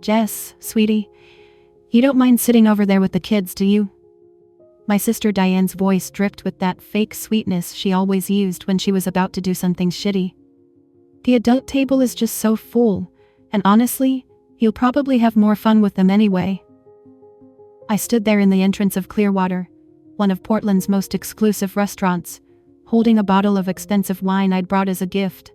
Jess, sweetie, you don't mind sitting over there with the kids, do you? My sister Diane's voice dripped with that fake sweetness she always used when she was about to do something shitty. The adult table is just so full, and honestly, you'll probably have more fun with them anyway. I stood there in the entrance of Clearwater, one of Portland's most exclusive restaurants, holding a bottle of expensive wine I'd brought as a gift.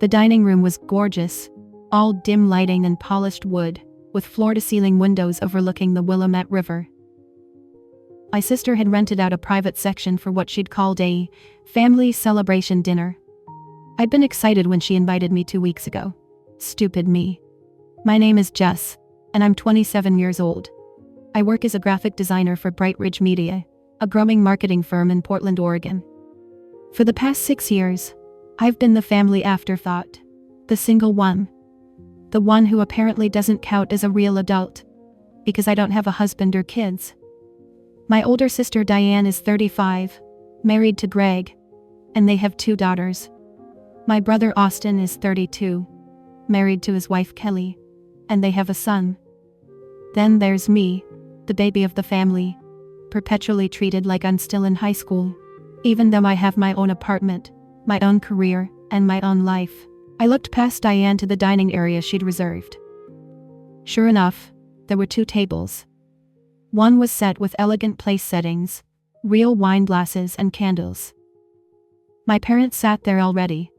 The dining room was gorgeous, all dim lighting and polished wood, with floor-to-ceiling windows overlooking the Willamette River. My sister had rented out a private section for what she'd called a family celebration dinner. I'd been excited when she invited me 2 weeks ago. Stupid me. My name is Jess, and I'm 27 years old. I work as a graphic designer for Bright Ridge Media, a growing marketing firm in Portland, Oregon. For the past 6 years, I've been the family afterthought, the single one. The one who apparently doesn't count as a real adult, because I don't have a husband or kids. My older sister Diane is 35, married to Greg, and they have 2 daughters. My brother Austin is 32, married to his wife Kelly, and they have a son. Then there's me, the baby of the family, perpetually treated like I'm still in high school, even though I have my own apartment, my own career, and my own life. I looked past Diane to the dining area she'd reserved. Sure enough, there were 2 tables. One was set with elegant place settings, real wine glasses and candles. My parents sat there already,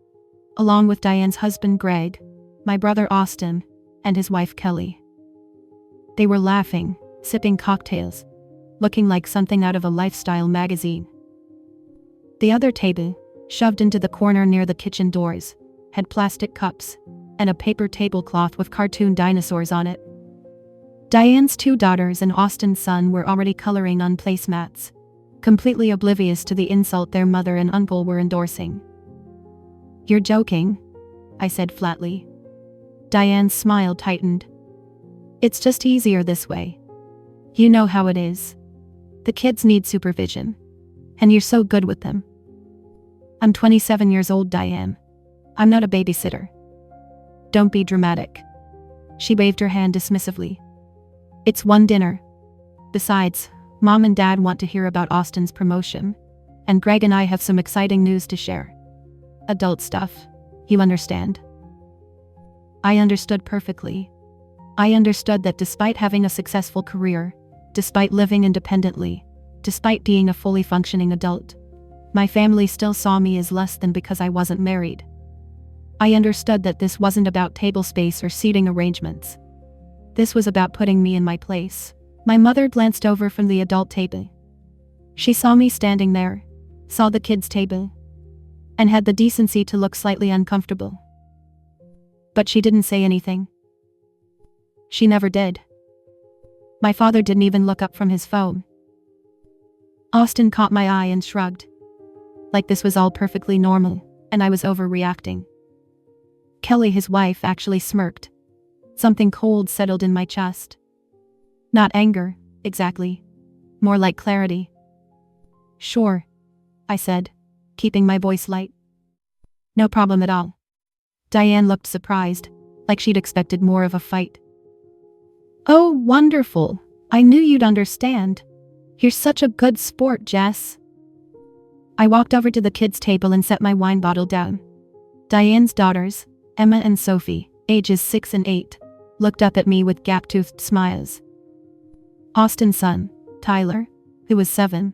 along with Diane's husband Greg, my brother Austin, and his wife Kelly. They were laughing, sipping cocktails, looking like something out of a lifestyle magazine. The other table, shoved into the corner near the kitchen doors, had plastic cups and a paper tablecloth with cartoon dinosaurs on it. Diane's 2 daughters and Austin's son were already coloring on placemats, completely oblivious to the insult their mother and uncle were endorsing. "You're joking," I said flatly. Diane's smile tightened. "It's just easier this way. You know how it is. The kids need supervision. And you're so good with them." "I'm 27 years old, Diane. I'm not a babysitter." "Don't be dramatic." She waved her hand dismissively. "It's one dinner. Besides, Mom and Dad want to hear about Austin's promotion, and Greg and I have some exciting news to share. Adult stuff, you understand?" I understood perfectly. I understood that despite having a successful career, despite living independently, despite being a fully functioning adult, my family still saw me as less than because I wasn't married. I understood that this wasn't about table space or seating arrangements. This was about putting me in my place. My mother glanced over from the adult table. She saw me standing there, saw the kids' table, and had the decency to look slightly uncomfortable. But she didn't say anything. She never did. My father didn't even look up from his phone. Austin caught my eye and shrugged, like this was all perfectly normal, and I was overreacting. Kelly, his wife, actually smirked. Something cold settled in my chest. Not anger, exactly. More like clarity. "Sure," I said, keeping my voice light. "No problem at all." Diane looked surprised, like she'd expected more of a fight. "Oh, wonderful. I knew you'd understand. You're such a good sport, Jess." I walked over to the kids' table and set my wine bottle down. Diane's daughters, Emma and Sophie, ages 6 and 8, looked up at me with gap-toothed smiles. Austin's son, Tyler, who was 7,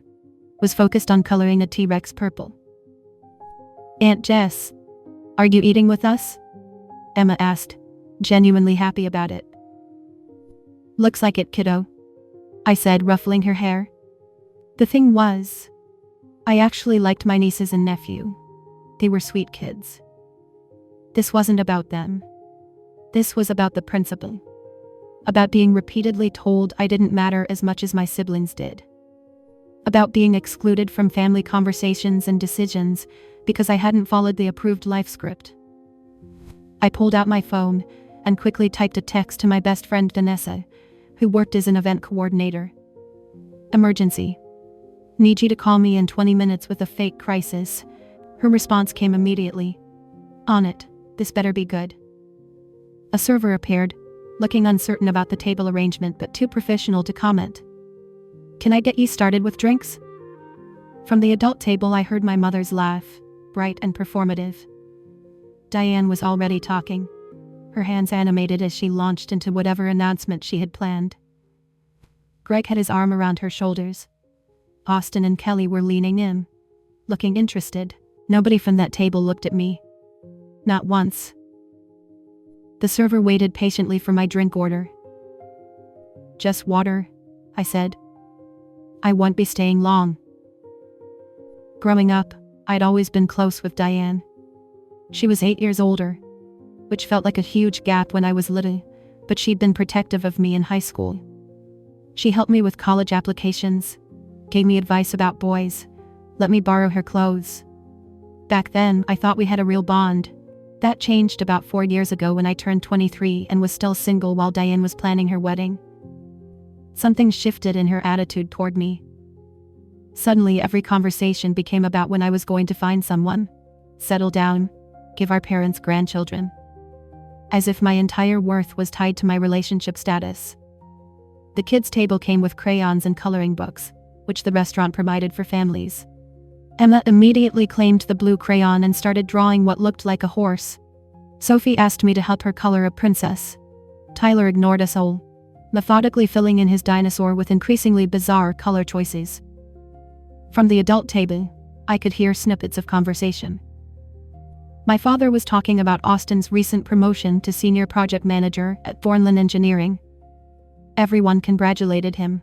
was focused on coloring a T-Rex purple. "Aunt Jess, are you eating with us?" Emma asked, genuinely happy about it. "Looks like it, kiddo," I said, ruffling her hair. The thing was, I actually liked my nieces and nephew. They were sweet kids. This wasn't about them. This was about the principle. About being repeatedly told I didn't matter as much as my siblings did. About being excluded from family conversations and decisions because I hadn't followed the approved life script. I pulled out my phone and quickly typed a text to my best friend Vanessa, who worked as an event coordinator. "Emergency. Need you to call me in 20 minutes with a fake crisis." Her response came immediately. "On it. This better be good." A server appeared, looking uncertain about the table arrangement but too professional to comment. "Can I get ye started with drinks?" From the adult table I heard my mother's laugh, bright and performative. Diane was already talking, her hands animated as she launched into whatever announcement she had planned. Greg had his arm around her shoulders. Austin and Kelly were leaning in, looking interested. Nobody from that table looked at me. Not once. The server waited patiently for my drink order. "Just water," I said. "I won't be staying long." Growing up, I'd always been close with Diane. She was 8 years older, which felt like a huge gap when I was little, but she'd been protective of me in high school. She helped me with college applications, gave me advice about boys, let me borrow her clothes. Back then, I thought we had a real bond. That changed about 4 years ago when I turned 23 and was still single while Diane was planning her wedding. Something shifted in her attitude toward me. Suddenly, every conversation became about when I was going to find someone, settle down, give our parents grandchildren. As if my entire worth was tied to my relationship status. The kids' table came with crayons and coloring books, which the restaurant provided for families. Emma immediately claimed the blue crayon and started drawing what looked like a horse. Sophie asked me to help her color a princess. Tyler ignored us all, methodically filling in his dinosaur with increasingly bizarre color choices. From the adult table, I could hear snippets of conversation. My father was talking about Austin's recent promotion to senior project manager at Thornland Engineering. Everyone congratulated him,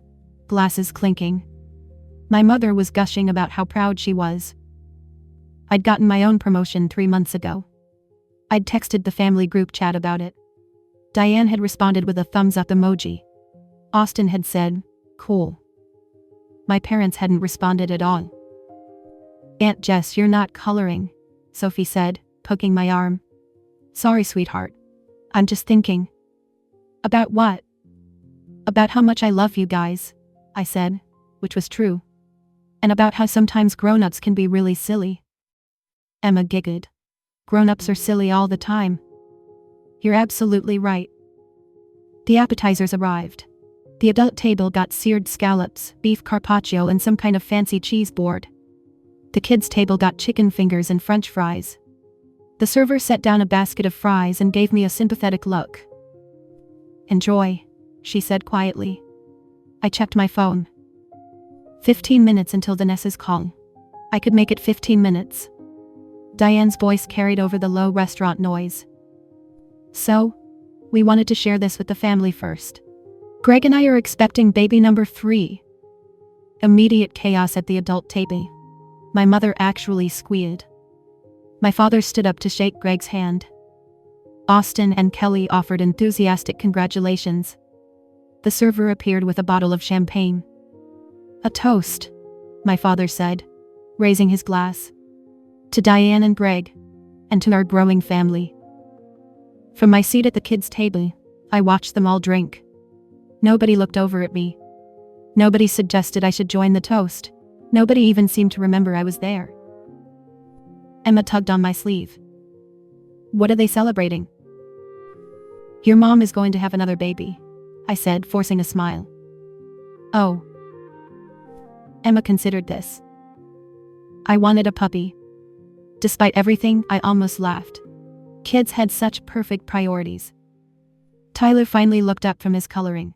glasses clinking. My mother was gushing about how proud she was. I'd gotten my own promotion 3 months ago. I'd texted the family group chat about it. Diane had responded with a thumbs up emoji. Austin had said, "Cool." My parents hadn't responded at all. "Aunt Jess, you're not coloring," Sophie said, poking my arm. "Sorry, sweetheart. I'm just thinking." "About what?" "About how much I love you guys," I said, which was true. "And about how sometimes grown-ups can be really silly." Emma giggled. "Grown-ups are silly all the time." "You're absolutely right." The appetizers arrived. The adult table got seared scallops, beef carpaccio and some kind of fancy cheese board. The kids' table got chicken fingers and French fries. The server set down a basket of fries and gave me a sympathetic look. "Enjoy," she said quietly. I checked my phone. 15 minutes until Vanessa's call. I could make it 15 minutes. Diane's voice carried over the low restaurant noise. "So, we wanted to share this with the family first. Greg and I are expecting baby number 3. Immediate chaos at the adult table. My mother actually squealed. My father stood up to shake Greg's hand. Austin and Kelly offered enthusiastic congratulations. The server appeared with a bottle of champagne. "A toast," my father said, raising his glass. "To Diane and Greg, and to our growing family." From my seat at the kids' table, I watched them all drink. Nobody looked over at me. Nobody suggested I should join the toast. Nobody even seemed to remember I was there. Emma tugged on my sleeve. "What are they celebrating?" "Your mom is going to have another baby," I said, forcing a smile. "Oh." Emma considered this. "I wanted a puppy." Despite everything, I almost laughed. Kids had such perfect priorities. Tyler finally looked up from his coloring.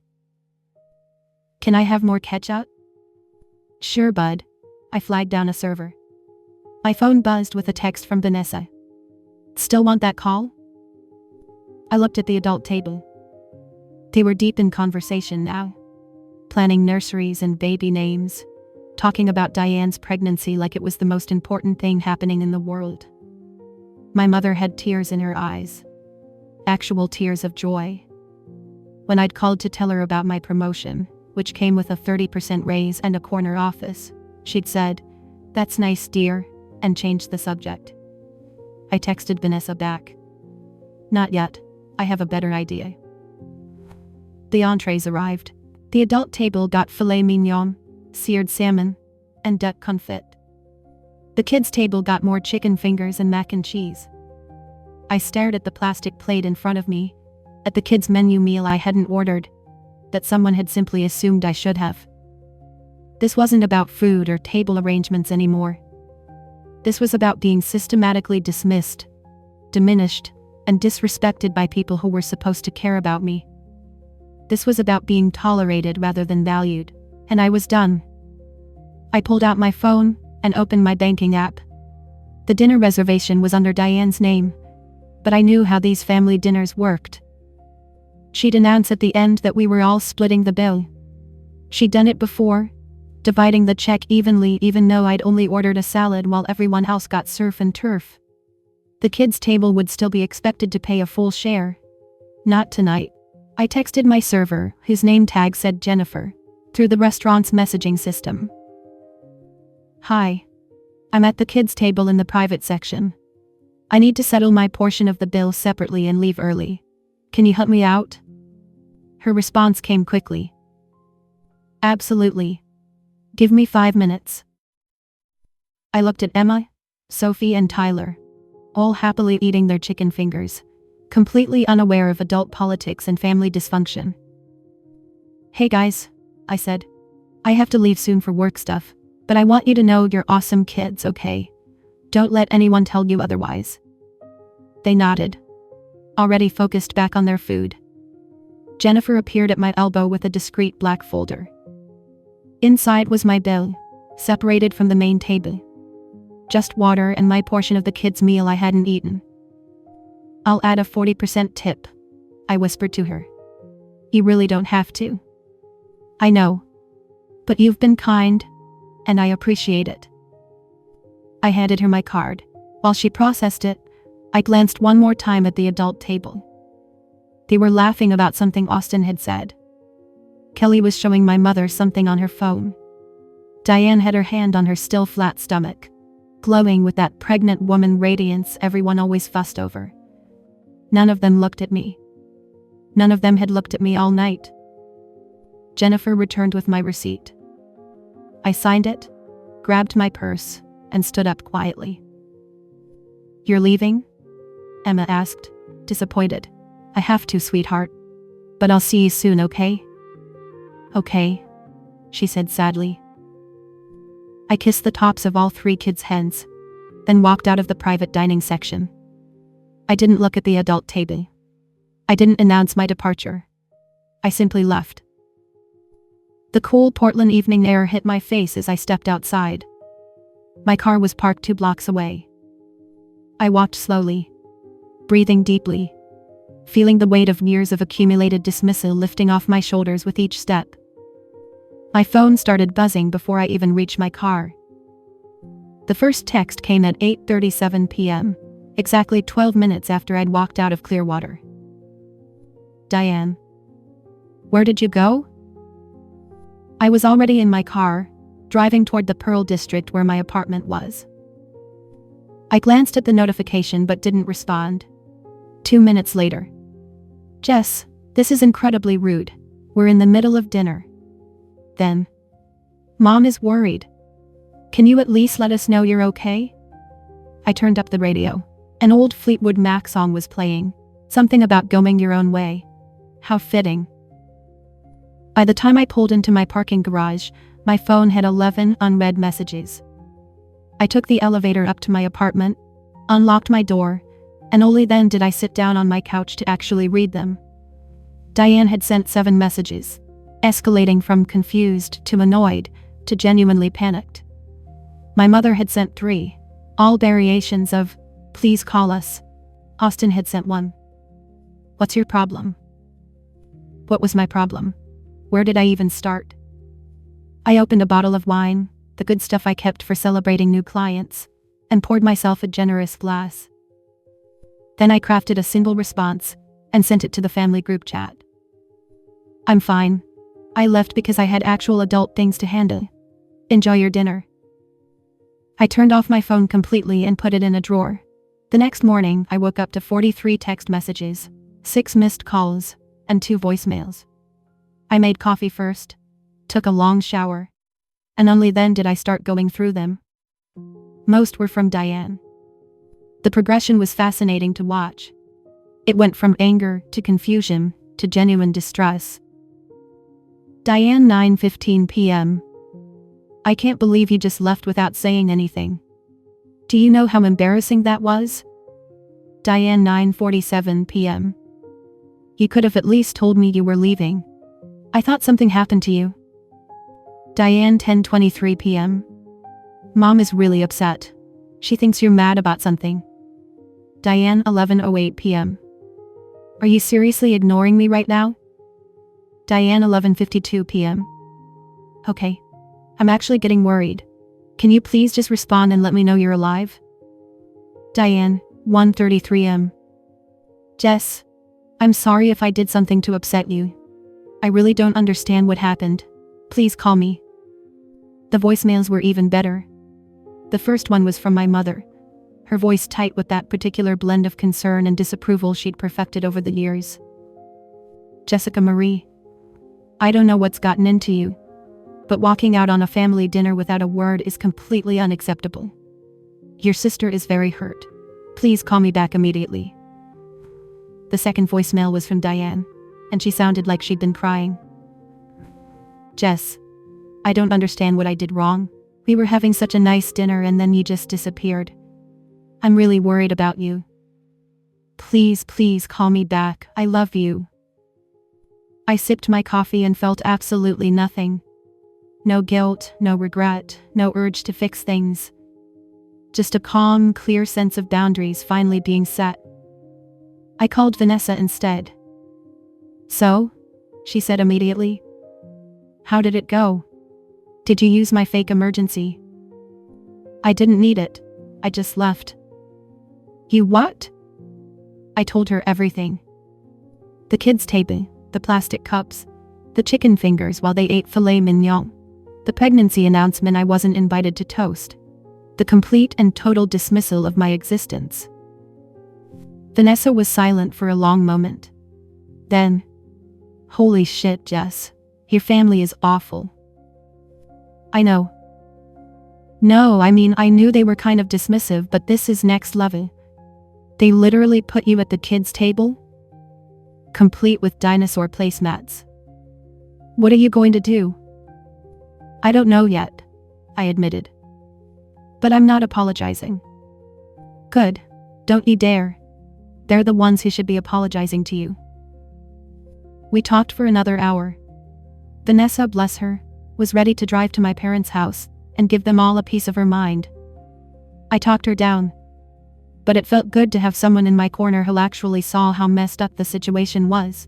"Can I have more ketchup?" "Sure, bud." I flagged down a server. My phone buzzed with a text from Vanessa. "Still want that call?" I looked at the adult table. They were deep in conversation now. Planning nurseries and baby names. Talking about Diane's pregnancy like it was the most important thing happening in the world. My mother had tears in her eyes. Actual tears of joy. When I'd called to tell her about my promotion, which came with a 30% raise and a corner office, she'd said, "That's nice, dear," and changed the subject. I texted Vanessa back. "Not yet. I have a better idea." The entrees arrived. The adult table got filet mignon, seared salmon, and duck confit. The kids' table got more chicken fingers and mac and cheese. I stared at the plastic plate in front of me, at the kids' menu meal I hadn't ordered, that someone had simply assumed I should have. This wasn't about food or table arrangements anymore. This was about being systematically dismissed, diminished, and disrespected by people who were supposed to care about me. This was about being tolerated rather than valued, and I was done. I pulled out my phone and opened my banking app. The dinner reservation was under Diane's name, but I knew how these family dinners worked. She'd announce at the end that we were all splitting the bill. She'd done it before, dividing the check evenly even though I'd only ordered a salad while everyone else got surf and turf. The kids' table would still be expected to pay a full share. Not tonight. I texted my server, whose name tag said Jennifer, through the restaurant's messaging system. "Hi. I'm at the kids' table in the private section. I need to settle my portion of the bill separately and leave early. Can you help me out?" Her response came quickly. "Absolutely. Give me 5 minutes." I looked at Emma, Sophie, and Tyler, all happily eating their chicken fingers, completely unaware of adult politics and family dysfunction. "Hey guys," I said. "I have to leave soon for work stuff, but I want you to know you're awesome kids, okay? Don't let anyone tell you otherwise." They nodded, already focused back on their food. Jennifer appeared at my elbow with a discreet black folder. Inside was my bill, separated from the main table. Just water and my portion of the kids' meal I hadn't eaten. "I'll add a 40% tip," I whispered to her. "You really don't have to." "I know. But you've been kind, and I appreciate it." I handed her my card. While she processed it, I glanced one more time at the adult table. They were laughing about something Austin had said. Kelly was showing my mother something on her phone. Diane had her hand on her still flat stomach, glowing with that pregnant woman radiance everyone always fussed over. None of them looked at me. None of them had looked at me all night. Jennifer returned with my receipt. I signed it, grabbed my purse, and stood up quietly. "You're leaving?" Emma asked, disappointed. "I have to, sweetheart. But I'll see you soon, okay?" "Okay," she said sadly. I kissed the tops of all 3 kids' heads, then walked out of the private dining section. I didn't look at the adult table. I didn't announce my departure. I simply left. The cool Portland evening air hit my face as I stepped outside. My car was parked 2 blocks away. I walked slowly, breathing deeply, feeling the weight of years of accumulated dismissal lifting off my shoulders with each step. My phone started buzzing before I even reached my car. The first text came at 8:37 p.m., exactly 12 minutes after I'd walked out of Clearwater. "Diane, where did you go?" I was already in my car, driving toward the Pearl District where my apartment was. I glanced at the notification but didn't respond. 2 minutes later. "Jess, this is incredibly rude. We're in the middle of dinner." Then, "Mom is worried. Can you at least let us know you're okay?" I turned up the radio. An old Fleetwood Mac song was playing, something about going your own way. How fitting. By the time I pulled into my parking garage, my phone had 11 unread messages. I took the elevator up to my apartment, unlocked my door, and only then did I sit down on my couch to actually read them. Diane had sent 7 messages, escalating from confused to annoyed to genuinely panicked. My mother had sent 3, all variations of, "Please call us." Austin had sent 1. "What's your problem?" What was my problem? Where did I even start? I opened a bottle of wine, the good stuff I kept for celebrating new clients, and poured myself a generous glass. Then I crafted a single response and sent it to the family group chat. "I'm fine. I left because I had actual adult things to handle. Enjoy your dinner." I turned off my phone completely and put it in a drawer. The next morning, I woke up to 43 text messages, 6 missed calls, and 2 voicemails. I made coffee first, took a long shower, and only then did I start going through them. Most were from Diane. The progression was fascinating to watch. It went from anger to confusion to genuine distress. Diane, 9:15 p.m. I can't believe you just left without saying anything. Do you know how embarrassing that was? Diane, 9:47 p.m. You could have at least told me you were leaving. I thought something happened to you. Diane, 10:23 p.m. Mom is really upset. She thinks you're mad about something. Diane, 11:08 p.m. Are you seriously ignoring me right now? Diane, 11:52 p.m. Okay. I'm actually getting worried. Can you please just respond and let me know you're alive? Diane, 1:33 m. Jess, I'm sorry if I did something to upset you. I really don't understand what happened. Please call me. The voicemails were even better. The first one was from my mother, her voice tight with that particular blend of concern and disapproval she'd perfected over the years. Jessica Marie, I don't know what's gotten into you, but walking out on a family dinner without a word is completely unacceptable. Your sister is very hurt. Please call me back immediately. The second voicemail was from Diane, and she sounded like she'd been crying. Jess, I don't understand what I did wrong. We were having such a nice dinner and then you just disappeared. I'm really worried about you. Please, please call me back. I love you. I sipped my coffee and felt absolutely nothing. No guilt, no regret, no urge to fix things. Just a calm, clear sense of boundaries finally being set. I called Vanessa instead. So? She said immediately. How did it go? Did you use my fake emergency? I didn't need it. I just left. You what? I told her everything. The kids' table, the plastic cups, the chicken fingers while they ate filet mignon, the pregnancy announcement I wasn't invited to toast, the complete and total dismissal of my existence. Vanessa was silent for a long moment. Then, holy shit, Jess, your family is awful. I know. No, I mean, I knew they were kind of dismissive, but this is next level. They literally put you at the kids' table? Complete with dinosaur placemats. What are you going to do? I don't know yet, I admitted. But I'm not apologizing. Good. Don't you dare. They're the ones who should be apologizing to you. We talked for another hour. Vanessa, bless her, was ready to drive to my parents' house and give them all a piece of her mind. I talked her down. But it felt good to have someone in my corner who actually saw how messed up the situation was.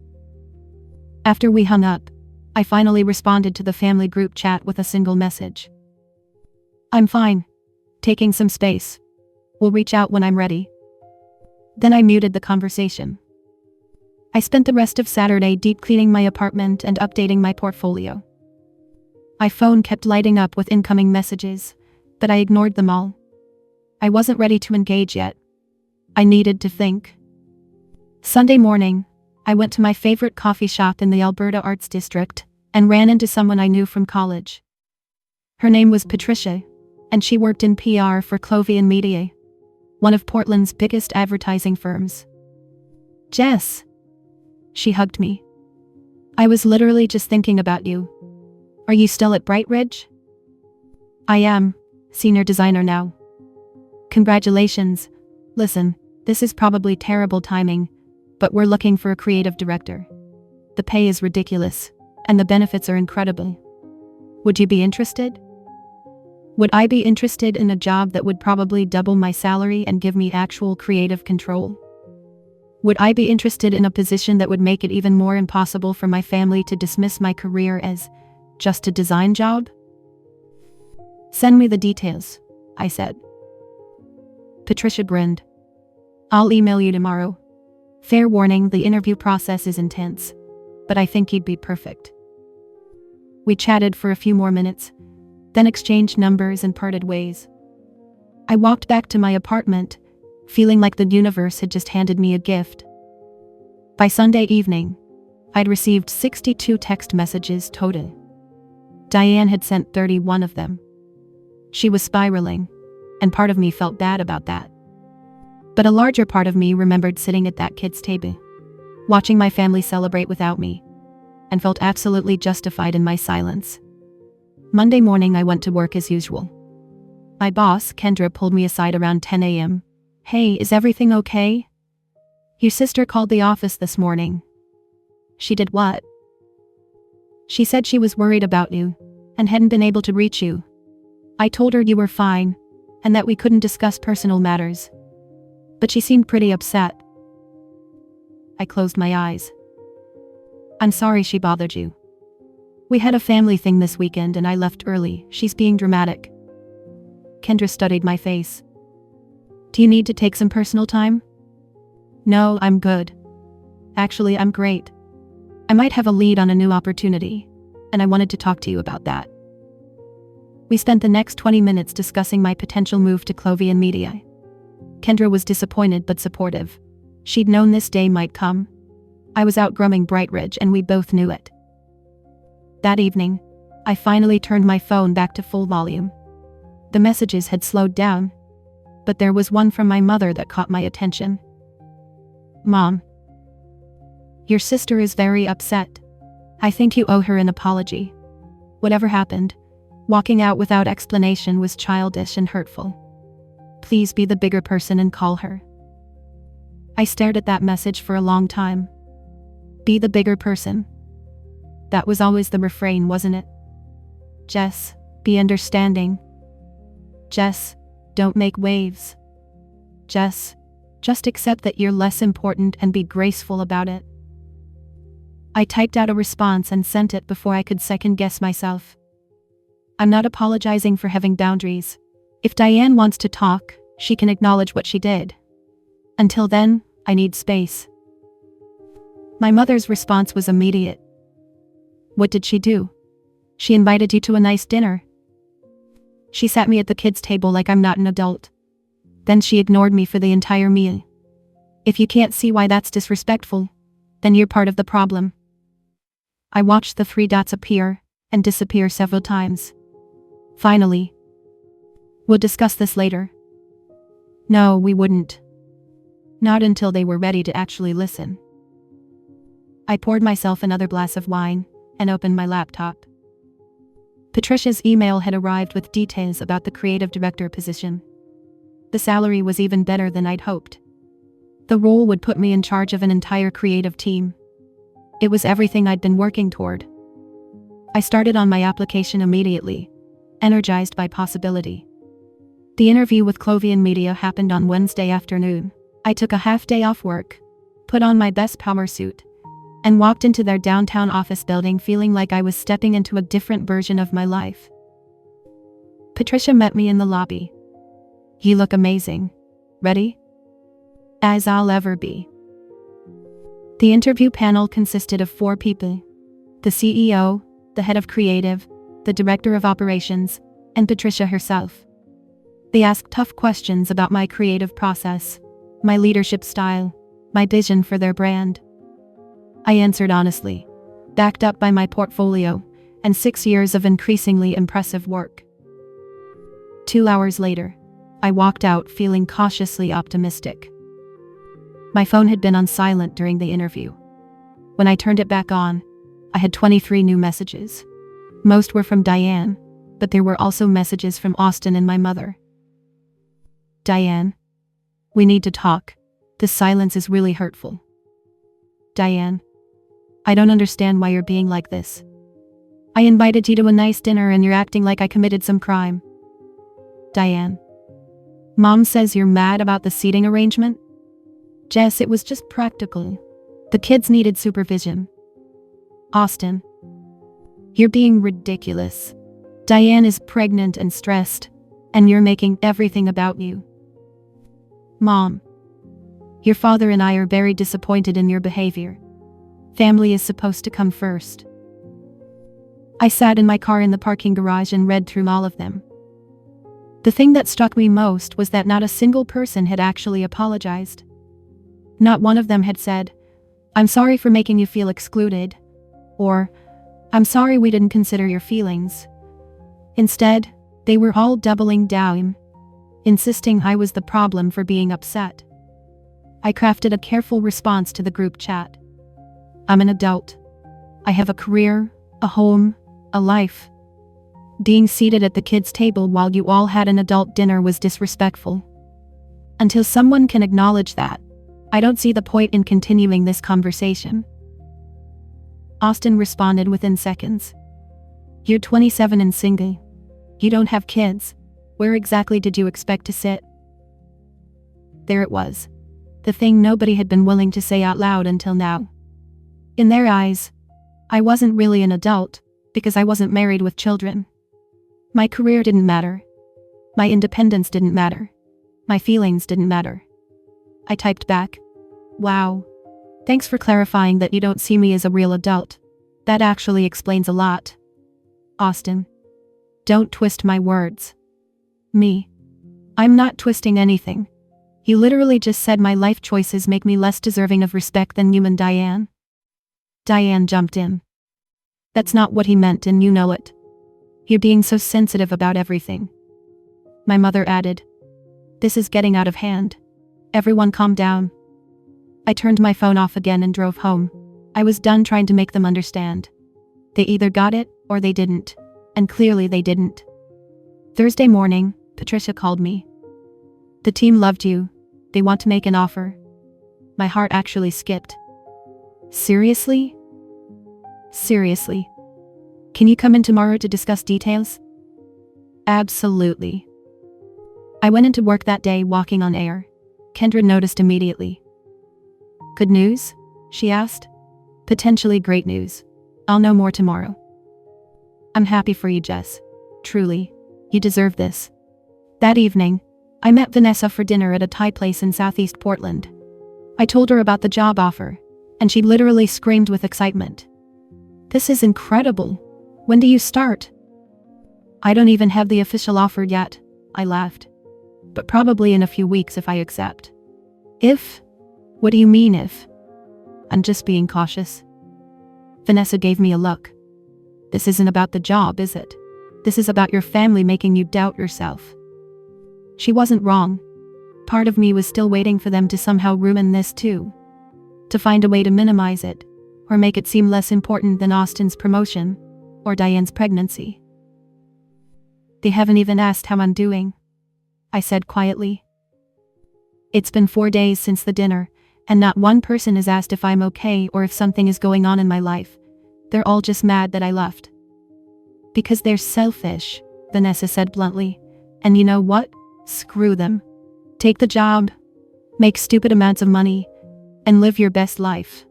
After we hung up, I finally responded to the family group chat with a single message. I'm fine. Taking some space. We'll reach out when I'm ready. Then I muted the conversation. I spent the rest of Saturday deep cleaning my apartment and updating my portfolio. My phone kept lighting up with incoming messages, but I ignored them all. I wasn't ready to engage yet. I needed to think. Sunday morning, I went to my favorite coffee shop in the Alberta Arts District and ran into someone I knew from college. Her name was Patricia, and she worked in PR for Clovey and Media, one of Portland's biggest advertising firms. Jess. She hugged me. I was literally just thinking about you. Are you still at Bright Ridge? I am, senior designer now. Congratulations. Listen, this is probably terrible timing, but we're looking for a creative director. The pay is ridiculous, and the benefits are incredible. Would you be interested? Would I be interested in a job that would probably double my salary and give me actual creative control? Would I be interested in a position that would make it even more impossible for my family to dismiss my career as just a design job? Send me the details, I said. Patricia grinned. I'll email you tomorrow. Fair warning, the interview process is intense, but I think you'd be perfect. We chatted for a few more minutes, then exchanged numbers and parted ways. I walked back to my apartment, feeling like the universe had just handed me a gift. By Sunday evening, I'd received 62 text messages total. Diane had sent 31 of them. She was spiraling, and part of me felt bad about that. But a larger part of me remembered sitting at that kid's table, watching my family celebrate without me, and felt absolutely justified in my silence. Monday morning I went to work as usual. My boss, Kendra, pulled me aside around 10 a.m. "Hey, is everything okay? Your sister called the office this morning." "She did what?" "She said she was worried about you and hadn't been able to reach you. I told her you were fine and that we couldn't discuss personal matters. But she seemed pretty upset." I closed my eyes. "I'm sorry she bothered you. We had a family thing this weekend and I left early. She's being dramatic." Kendra studied my face. "Do you need to take some personal time?" "No, I'm good. Actually, I'm great. I might have a lead on a new opportunity, and I wanted to talk to you about that." We spent the next 20 minutes discussing my potential move to Clovian Media. Kendra was disappointed but supportive. She'd known this day might come. I was out grumming Brightridge and we both knew it. That evening, I finally turned my phone back to full volume. The messages had slowed down, but there was one from my mother that caught my attention. "Mom, your sister is very upset. I think you owe her an apology. Whatever happened, walking out without explanation was childish and hurtful. Please be the bigger person and call her." I stared at that message for a long time. Be the bigger person. That was always the refrain, wasn't it? Jess, be understanding. Jess, don't make waves. Jess, just accept that you're less important and be graceful about it. I typed out a response and sent it before I could second-guess myself. I'm not apologizing for having boundaries. If Diane wants to talk, she can acknowledge what she did. Until then, I need space. My mother's response was immediate. "What did she do? She invited you to a nice dinner. She sat me at the kids' table like I'm not an adult. Then she ignored me for the entire meal. If you can't see why that's disrespectful, then you're part of the problem." I watched the 3 dots appear and disappear several times. Finally, "We'll discuss this later." No, we wouldn't. Not until they were ready to actually listen. I poured myself another glass of wine and opened my laptop. Patricia's email had arrived with details about the creative director position. The salary was even better than I'd hoped. The role would put me in charge of an entire creative team. It was everything I'd been working toward. I started on my application immediately, energized by possibility. The interview with Clovian Media happened on Wednesday afternoon. I took a half day off work, put on my best power suit, and walked into their downtown office building feeling like I was stepping into a different version of my life. Patricia met me in the lobby. "You look amazing. Ready?" "As I'll ever be." The interview panel consisted of 4 people: the CEO, the head of creative, the director of operations, and Patricia herself. They asked tough questions about my creative process, my leadership style, my vision for their brand. I answered honestly, backed up by my portfolio and 6 years of increasingly impressive work. 2 hours later, I walked out feeling cautiously optimistic. My phone had been on silent during the interview. When I turned it back on, I had 23 new messages. Most were from Diane, but there were also messages from Austin and my mother. "Diane, we need to talk. This silence is really hurtful." "Diane, I don't understand why you're being like this. I invited you to a nice dinner and you're acting like I committed some crime." "Diane, Mom says you're mad about the seating arrangement." "Jess, it was just practical. The kids needed supervision." "Austin, you're being ridiculous. Diane is pregnant and stressed, and you're making everything about you." "Mom, your father and I are very disappointed in your behavior. Family is supposed to come first." I sat in my car in the parking garage and read through all of them. The thing that struck me most was that not a single person had actually apologized. Not one of them had said, "I'm sorry for making you feel excluded," or "I'm sorry we didn't consider your feelings." Instead, they were all doubling down, insisting I was the problem for being upset. I crafted a careful response to the group chat. I'm an adult. I have a career, a home, a life. Being seated at the kids' table while you all had an adult dinner was disrespectful. Until someone can acknowledge that, I don't see the point in continuing this conversation. Austin responded within seconds. You're 27 and single. You don't have kids. Where exactly did you expect to sit? There it was. The thing nobody had been willing to say out loud until now. In their eyes, I wasn't really an adult, because I wasn't married with children. My career didn't matter. My independence didn't matter. My feelings didn't matter. I typed back, "Wow. Thanks for clarifying that you don't see me as a real adult. That actually explains a lot." Austin. Don't twist my words. Me. I'm not twisting anything. You literally just said my life choices make me less deserving of respect than human Diane. Diane jumped in. That's not what he meant and you know it. You're being so sensitive about everything. My mother added. This is getting out of hand. Everyone calm down. I turned my phone off again and drove home. I was done trying to make them understand. They either got it or they didn't. And clearly they didn't. Thursday morning, Patricia called me. The team loved you. They want to make an offer. My heart actually skipped. Seriously? Seriously. Can you come in tomorrow to discuss details? Absolutely. I went into work that day walking on air. Kendra noticed immediately. Good news? She asked. Potentially great news. I'll know more tomorrow. I'm happy for you, Jess. Truly. You deserve this. That evening, I met Vanessa for dinner at a Thai place in Southeast Portland. I told her about the job offer, and she literally screamed with excitement. This is incredible. When do you start? I don't even have the official offer yet, I laughed. But probably in a few weeks if I accept. If? What do you mean if? I'm just being cautious. Vanessa gave me a look. This isn't about the job, is it? This is about your family making you doubt yourself. She wasn't wrong. Part of me was still waiting for them to somehow ruin this too. To find a way to minimize it, or make it seem less important than Austin's promotion, or Diane's pregnancy. They haven't even asked how I'm doing, I said quietly. It's been 4 days since the dinner, and not one person has asked if I'm okay or if something is going on in my life. They're all just mad that I left. Because they're selfish, Vanessa said bluntly. And you know what? Screw them. Take the job, make stupid amounts of money, and live your best life.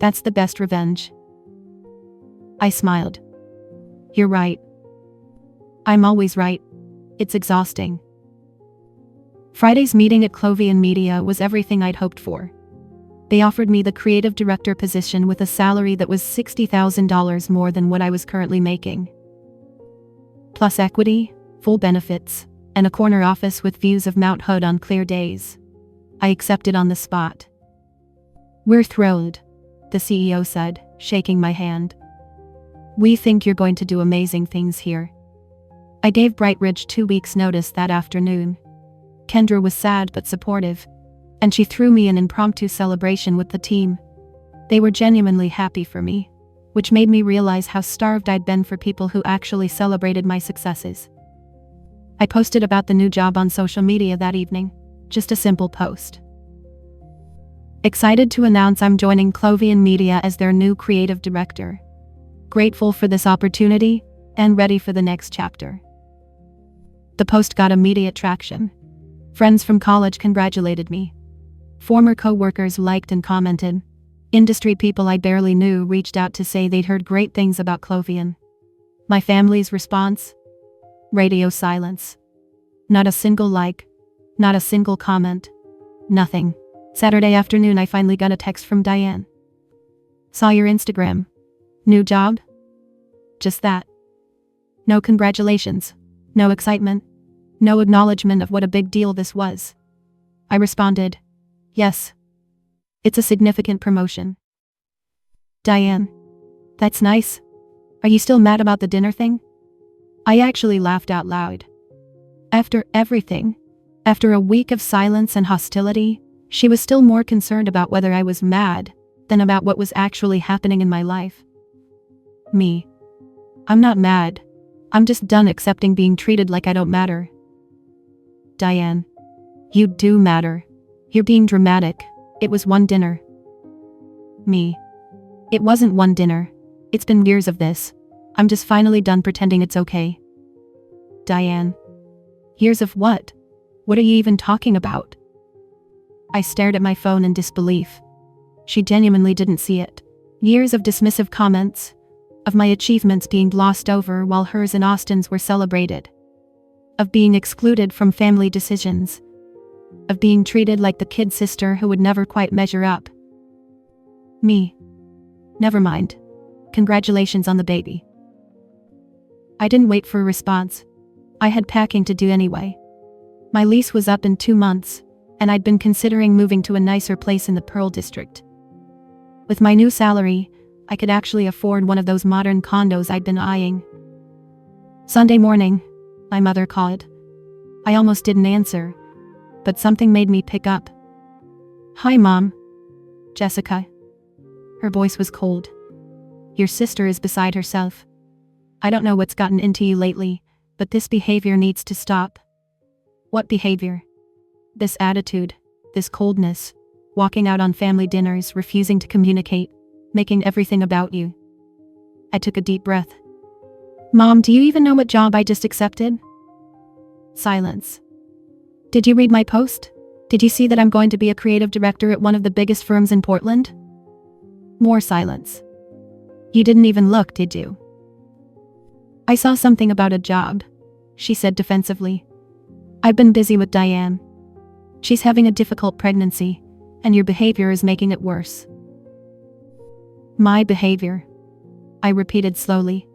That's the best revenge. I smiled. You're right. I'm always right. It's exhausting. Friday's meeting at Clovian Media was everything I'd hoped for. They offered me the creative director position with a salary that was $60,000 more than what I was currently making. Plus equity, full benefits, and a corner office with views of Mount Hood on clear days. I accepted on the spot. We're thrilled, the CEO said, shaking my hand. We think you're going to do amazing things here. I gave Bright Ridge 2 weeks' notice that afternoon. Kendra was sad but supportive, and she threw me an impromptu celebration with the team. They were genuinely happy for me, which made me realize how starved I'd been for people who actually celebrated my successes. I posted about the new job on social media that evening, just a simple post. Excited to announce I'm joining Clovian Media as their new creative director. Grateful for this opportunity, and ready for the next chapter. The post got immediate traction. Friends from college congratulated me. Former co-workers liked and commented. Industry people I barely knew reached out to say they'd heard great things about Clovian. My family's response? Radio silence. Not a single like. Not a single comment. Nothing. Saturday afternoon I finally got a text from Diane. Saw your Instagram. New job? Just that. No congratulations. No excitement. No acknowledgement of what a big deal this was. I responded, yes. It's a significant promotion. Diane. That's nice. Are you still mad about the dinner thing? I actually laughed out loud. After everything, after a week of silence and hostility, She was still more concerned about whether I was mad than about what was actually happening in my life. Me. I'm not mad. I'm just done accepting being treated like I don't matter. Diane. You do matter. You're being dramatic. It was one dinner. Me. It wasn't one dinner. It's been years of this. I'm just finally done pretending it's okay. Diane. Years of what? What are you even talking about? I stared at my phone in disbelief. She genuinely didn't see it. Years of dismissive comments, of my achievements being glossed over while hers and Austin's were celebrated, of being excluded from family decisions, of being treated like the kid sister who would never quite measure up. Me. Never mind. Congratulations on the baby. I didn't wait for a response. I had packing to do anyway. My lease was up in 2 months, and I'd been considering moving to a nicer place in the Pearl District. With my new salary, I could actually afford one of those modern condos I'd been eyeing. Sunday morning, my mother called. I almost didn't answer, but something made me pick up. Hi, Mom. Jessica. Her voice was cold. Your sister is beside herself. I don't know what's gotten into you lately, but this behavior needs to stop. What behavior? This attitude, this coldness, walking out on family dinners, refusing to communicate, making everything about you. I took a deep breath. Mom, do you even know what job I just accepted? Silence. Did you read my post? Did you see that I'm going to be a creative director at one of the biggest firms in Portland? More silence. You didn't even look, did you? I saw something about a job, she said defensively. I've been busy with Diane. She's having a difficult pregnancy, and your behavior is making it worse. My behavior, I repeated slowly.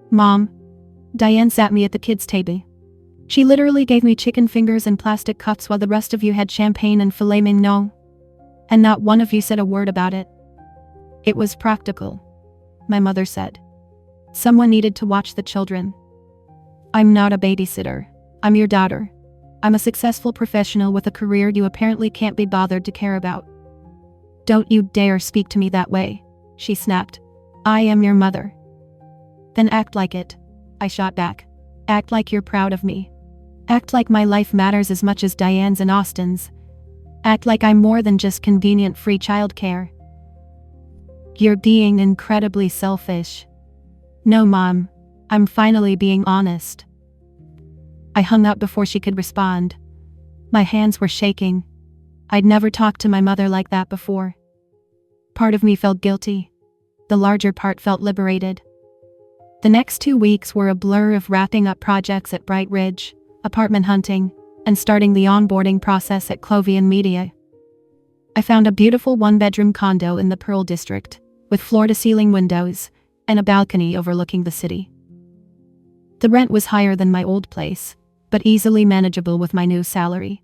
Mom, Diane sat me at the kids' table. She literally gave me chicken fingers and plastic cups while the rest of you had champagne and filet mignon. And not one of you said a word about it. It was practical, my mother said. Someone needed to watch the children. I'm not a babysitter. I'm your daughter. I'm a successful professional with a career you apparently can't be bothered to care about. Don't you dare speak to me that way, she snapped. I am your mother. Then act like it, I shot back. Act like you're proud of me. Act like my life matters as much as Diane's and Austin's. Act like I'm more than just convenient free childcare. You're being incredibly selfish. No, Mom, I'm finally being honest. I hung up before she could respond. My hands were shaking. I'd never talked to my mother like that before. Part of me felt guilty. The larger part felt liberated. The next 2 weeks were a blur of wrapping up projects at Bright Ridge, apartment hunting, and starting the onboarding process at Clovian Media. I found a beautiful one-bedroom condo in the Pearl District, with floor-to-ceiling windows and a balcony overlooking the city. The rent was higher than my old place, but easily manageable with my new salary.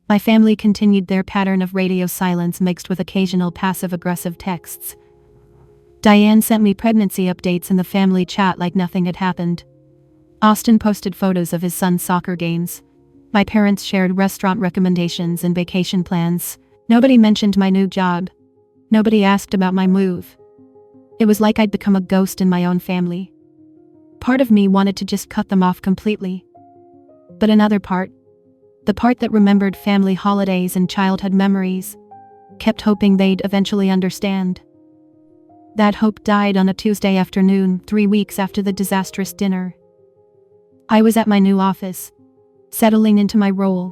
My family continued their pattern of radio silence mixed with occasional passive-aggressive texts. Diane sent me pregnancy updates in the family chat like nothing had happened. Austin posted photos of his son's soccer games. My parents shared restaurant recommendations and vacation plans. Nobody mentioned my new job. Nobody asked about my move. It was like I'd become a ghost in my own family. Part of me wanted to just cut them off completely. But another part, the part that remembered family holidays and childhood memories, kept hoping they'd eventually understand. That hope died on a Tuesday afternoon, 3 weeks after the disastrous dinner. I was at my new office, settling into my role,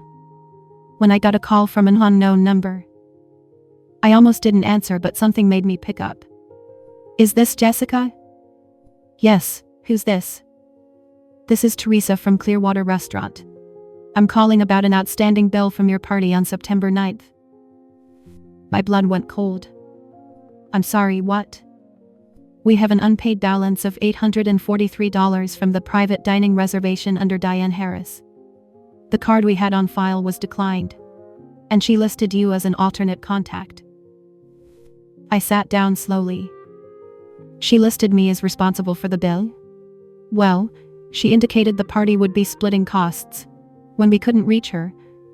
when I got a call from an unknown number. I almost didn't answer, but something made me pick up. Is this Jessica? Yes, who's this? This is Teresa from Clearwater Restaurant. I'm calling about an outstanding bill from your party on September 9th. My blood went cold. I'm sorry, what? We have an unpaid balance of $843 from the private dining reservation under Diane Harris. The card we had on file was declined, and she listed you as an alternate contact. I sat down slowly. She listed me as responsible for the bill? Well, she indicated the party would be splitting costs. When we couldn't reach her,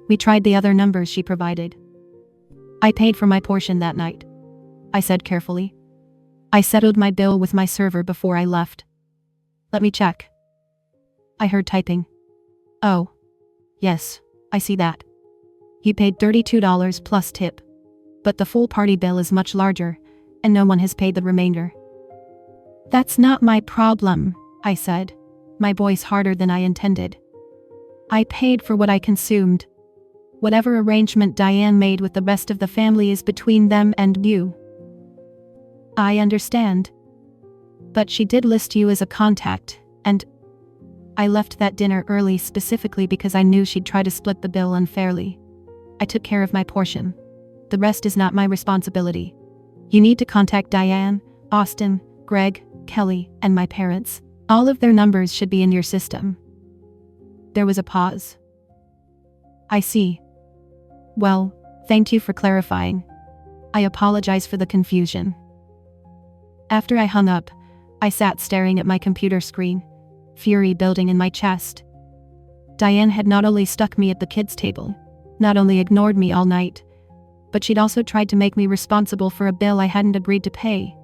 We tried the other numbers she provided. I paid for my portion that night, I said carefully. I settled my bill with my server before I left. Let me check. I heard typing. Oh. Yes, I see that. You paid $32 plus tip. But the full party bill is much larger, and no one has paid the remainder. That's not my problem, I said, my voice harder than I intended. I paid for what I consumed. Whatever arrangement Diane made with the rest of the family is between them and you. I understand. But she did list you as a contact, and I left that dinner early specifically because I knew she'd try to split the bill unfairly. I took care of my portion. The rest is not my responsibility. You need to contact Diane, Austin, Greg, Kelly, and my parents. All of their numbers should be in your system. There was a pause. I see. Well, thank you for clarifying. I apologize for the confusion. After I hung up, I sat staring at my computer screen, fury building in my chest. Diane had not only stuck me at the kids' table, not only ignored me all night, but she'd also tried to make me responsible for a bill I hadn't agreed to pay.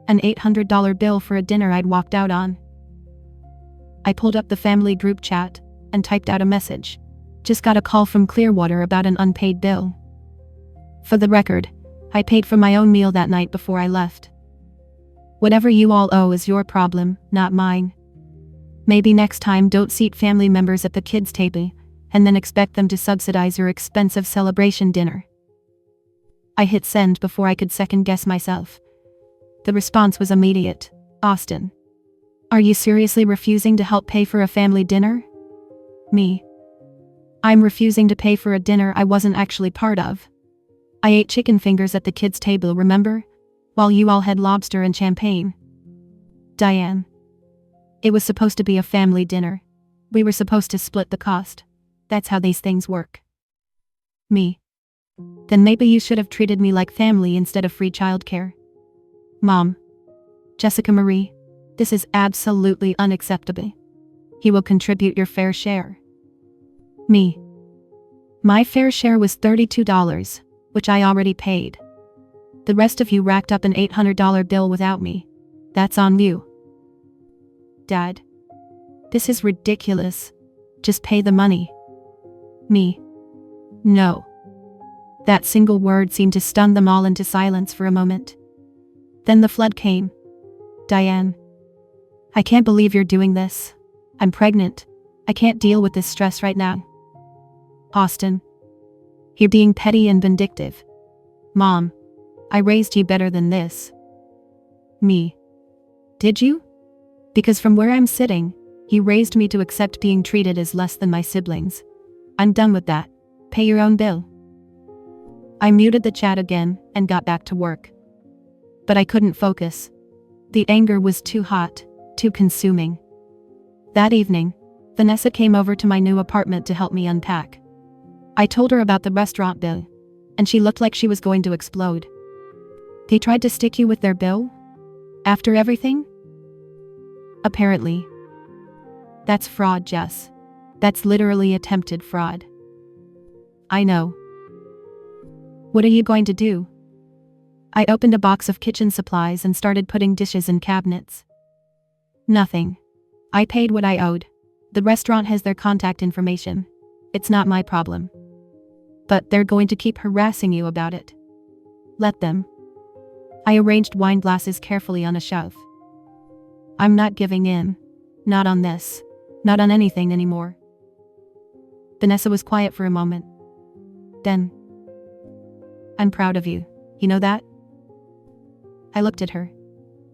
An $800 bill for a dinner I'd walked out on. I pulled up the family group chat and typed out a message. Just got a call from Clearwater about an unpaid bill. For the record, I paid for my own meal that night before I left. Whatever you all owe is your problem, not mine. Maybe next time don't seat family members at the kids' table and then expect them to subsidize your expensive celebration dinner. I hit send before I could second-guess myself. The response was immediate. Austin. Are you seriously refusing to help pay for a family dinner? Me. I'm refusing to pay for a dinner I wasn't actually part of. I ate chicken fingers at the kids' table, remember? While you all had lobster and champagne. Diane. It was supposed to be a family dinner. We were supposed to split the cost. That's how these things work. Me. Then maybe you should have treated me like family instead of free childcare. Mom. Jessica Marie, this is absolutely unacceptable. He will contribute your fair share. Me. My fair share was $32, which I already paid. The rest of you racked up an $800 bill without me. That's on you. Dad. This is ridiculous. Just pay the money. Me. No. That single word seemed to stun them all into silence for a moment. Then the flood came. Diane. I can't believe you're doing this. I'm pregnant. I can't deal with this stress right now. Austin. You're being petty and vindictive. Mom. I raised you better than this. Me. Did you? Because from where I'm sitting, you raised me to accept being treated as less than my siblings. I'm done with that. Pay your own bill. I muted the chat again and got back to work. But I couldn't focus. The anger was too hot, too consuming. That evening, Vanessa came over to my new apartment to help me unpack. I told her about the restaurant bill, and she looked like she was going to explode. They tried to stick you with their bill? After everything? Apparently. That's fraud, Jess. That's literally attempted fraud. I know. What are you going to do? I opened a box of kitchen supplies and started putting dishes in cabinets. Nothing. I paid what I owed. The restaurant has their contact information. It's not my problem. But they're going to keep harassing you about it. Let them. I arranged wine glasses carefully on a shelf. I'm not giving in. Not on this. Not on anything anymore. Vanessa was quiet for a moment. Then. I'm proud of you. You know that? I looked at her.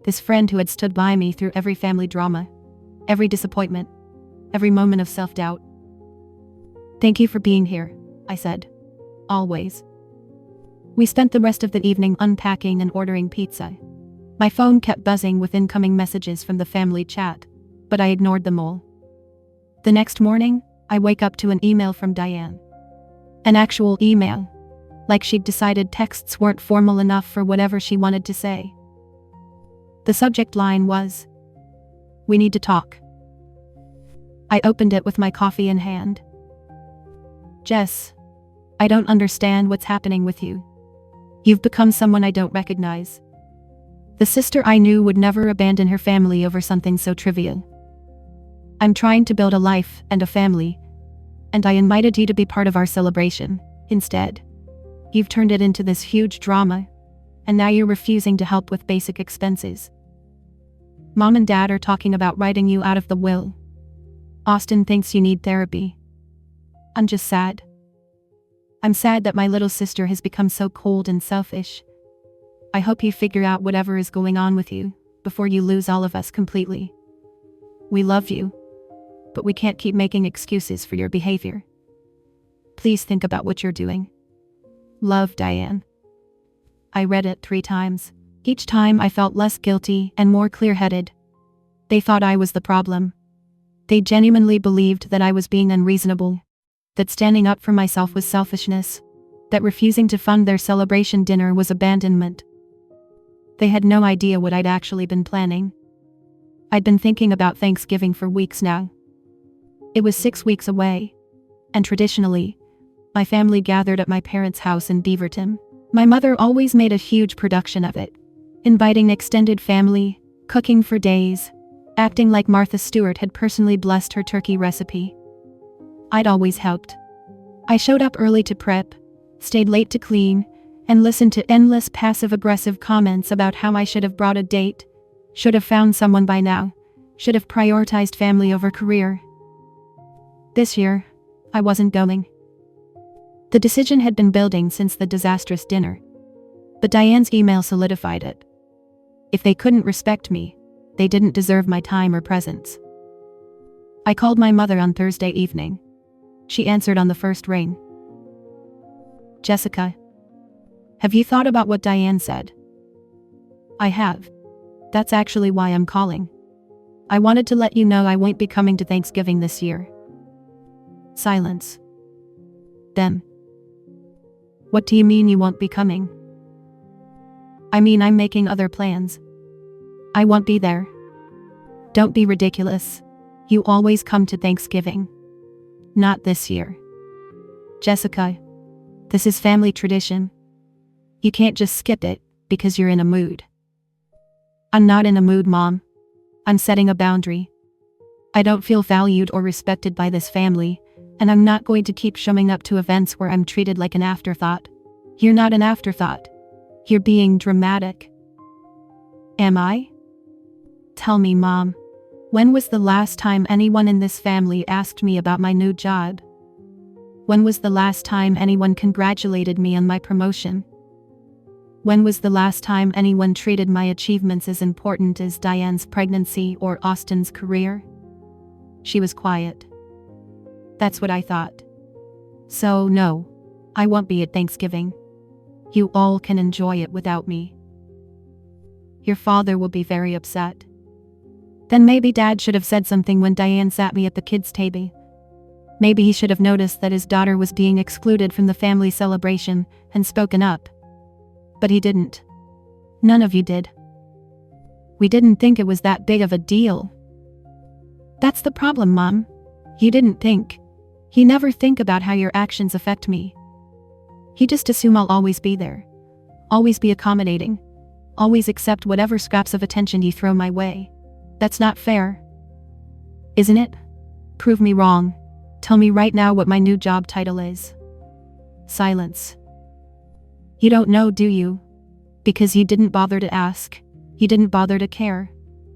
This friend who had stood by me through every family drama, every disappointment, every moment of self-doubt. Thank you for being here, I said. Always. We spent the rest of the evening unpacking and ordering pizza. My phone kept buzzing with incoming messages from the family chat, but I ignored them all. The next morning, I wake up to an email from Diane. An actual email. Like she'd decided texts weren't formal enough for whatever she wanted to say. The subject line was, "We need to talk." I opened it with my coffee in hand. Jess, I don't understand what's happening with you. You've become someone I don't recognize. The sister I knew would never abandon her family over something so trivial. I'm trying to build a life and a family, and I invited you to be part of our celebration. Instead, you've turned it into this huge drama, and now you're refusing to help with basic expenses. Mom and Dad are talking about writing you out of the will. Austin thinks you need therapy. I'm just sad. I'm sad that my little sister has become so cold and selfish. I hope you figure out whatever is going on with you before you lose all of us completely. We love you, but we can't keep making excuses for your behavior. Please think about what you're doing. Love, Diane. I read it 3 times. Each time I felt less guilty and more clear-headed. They thought I was the problem. They genuinely believed that I was being unreasonable, that standing up for myself was selfishness, that refusing to fund their celebration dinner was abandonment. They had no idea what I'd actually been planning. I'd been thinking about Thanksgiving for weeks now. It was 6 weeks away, and traditionally, my family gathered at my parents' house in Beaverton. My mother always made a huge production of it, inviting extended family, cooking for days, acting like Martha Stewart had personally blessed her turkey recipe. I'd always helped. I showed up early to prep, stayed late to clean, and listened to endless passive-aggressive comments about how I should have brought a date, should have found someone by now, should have prioritized family over career. This year, I wasn't going. The decision had been building since the disastrous dinner, but Diane's email solidified it. If they couldn't respect me, they didn't deserve my time or presence. I called my mother on Thursday evening. She answered on the first ring. Jessica, have you thought about what Diane said? I have. That's actually why I'm calling. I wanted to let you know I won't be coming to Thanksgiving this year. Silence. Then. What do you mean you won't be coming? I mean I'm making other plans. I won't be there. Don't be ridiculous. You always come to Thanksgiving. Not this year. Jessica, this is family tradition. You can't just skip it because you're in a mood. I'm not in a mood, Mom. I'm setting a boundary. I don't feel valued or respected by this family, and I'm not going to keep showing up to events where I'm treated like an afterthought. You're not an afterthought. You're being dramatic. Am I? Tell me, Mom, when was the last time anyone in this family asked me about my new job? When was the last time anyone congratulated me on my promotion? When was the last time anyone treated my achievements as important as Diane's pregnancy or Austin's career? She was quiet. That's what I thought. So no, I won't be at Thanksgiving. You all can enjoy it without me. Your father will be very upset. Then maybe Dad should have said something when Diane sat me at the kids' table. Maybe he should have noticed that his daughter was being excluded from the family celebration and spoken up. But he didn't. None of you did. We didn't think it was that big of a deal. That's the problem, Mom. You didn't think. You never think about how your actions affect me. You just assume I'll always be there. Always be accommodating. Always accept whatever scraps of attention you throw my way. That's not fair. Isn't it? Prove me wrong. Tell me right now what my new job title is. Silence. You don't know, do you? Because you didn't bother to ask. You didn't bother to care.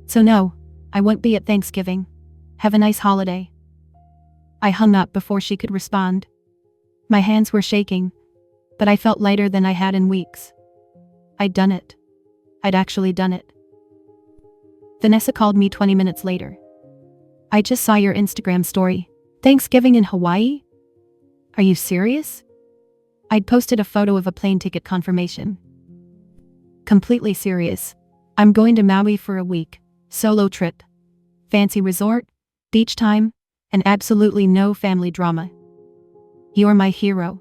So no, I won't be at Thanksgiving. Have a nice holiday. I hung up before she could respond. My hands were shaking, but I felt lighter than I had in weeks. I'd done it. I'd actually done it. Vanessa called me 20 minutes later. I just saw your Instagram story. Thanksgiving in Hawaii? Are you serious? I'd posted a photo of a plane ticket confirmation. Completely serious. I'm going to Maui for a week. Solo trip. Fancy resort, beach time, and absolutely no family drama. You're my hero.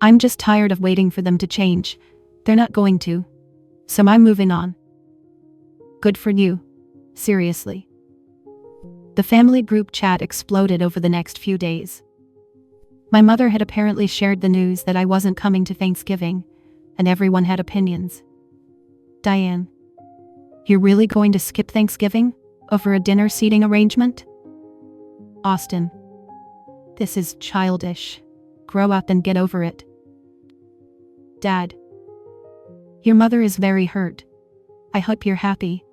I'm just tired of waiting for them to change. They're not going to. So I'm moving on. Good for you. Seriously. The family group chat exploded over the next few days. My mother had apparently shared the news that I wasn't coming to Thanksgiving, and everyone had opinions. Diane, you're really going to skip Thanksgiving over a dinner seating arrangement? Austin, this is childish. Grow up and get over it. Dad, your mother is very hurt. I hope you're happy.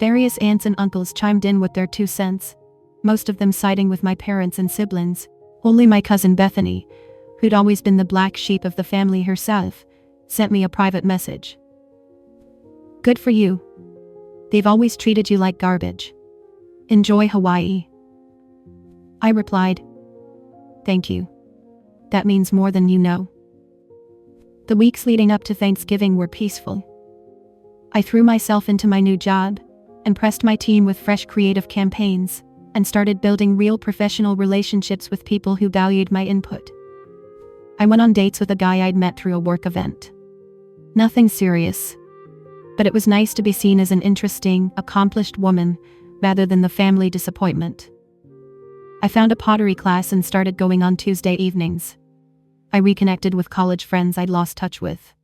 Various aunts and uncles chimed in with their 2 cents, most of them siding with my parents and siblings. Only my cousin Bethany, who'd always been the black sheep of the family herself, sent me a private message. Good for you. They've always treated you like garbage. Enjoy Hawaii. I replied, thank you. That means more than you know. The weeks leading up to Thanksgiving were peaceful. I threw myself into my new job, impressed my team with fresh creative campaigns, and started building real professional relationships with people who valued my input. I went on dates with a guy I'd met through a work event. Nothing serious, but it was nice to be seen as an interesting, accomplished woman rather than the family disappointment. I found a pottery class and started going on Tuesday evenings. I reconnected with college friends I'd lost touch with.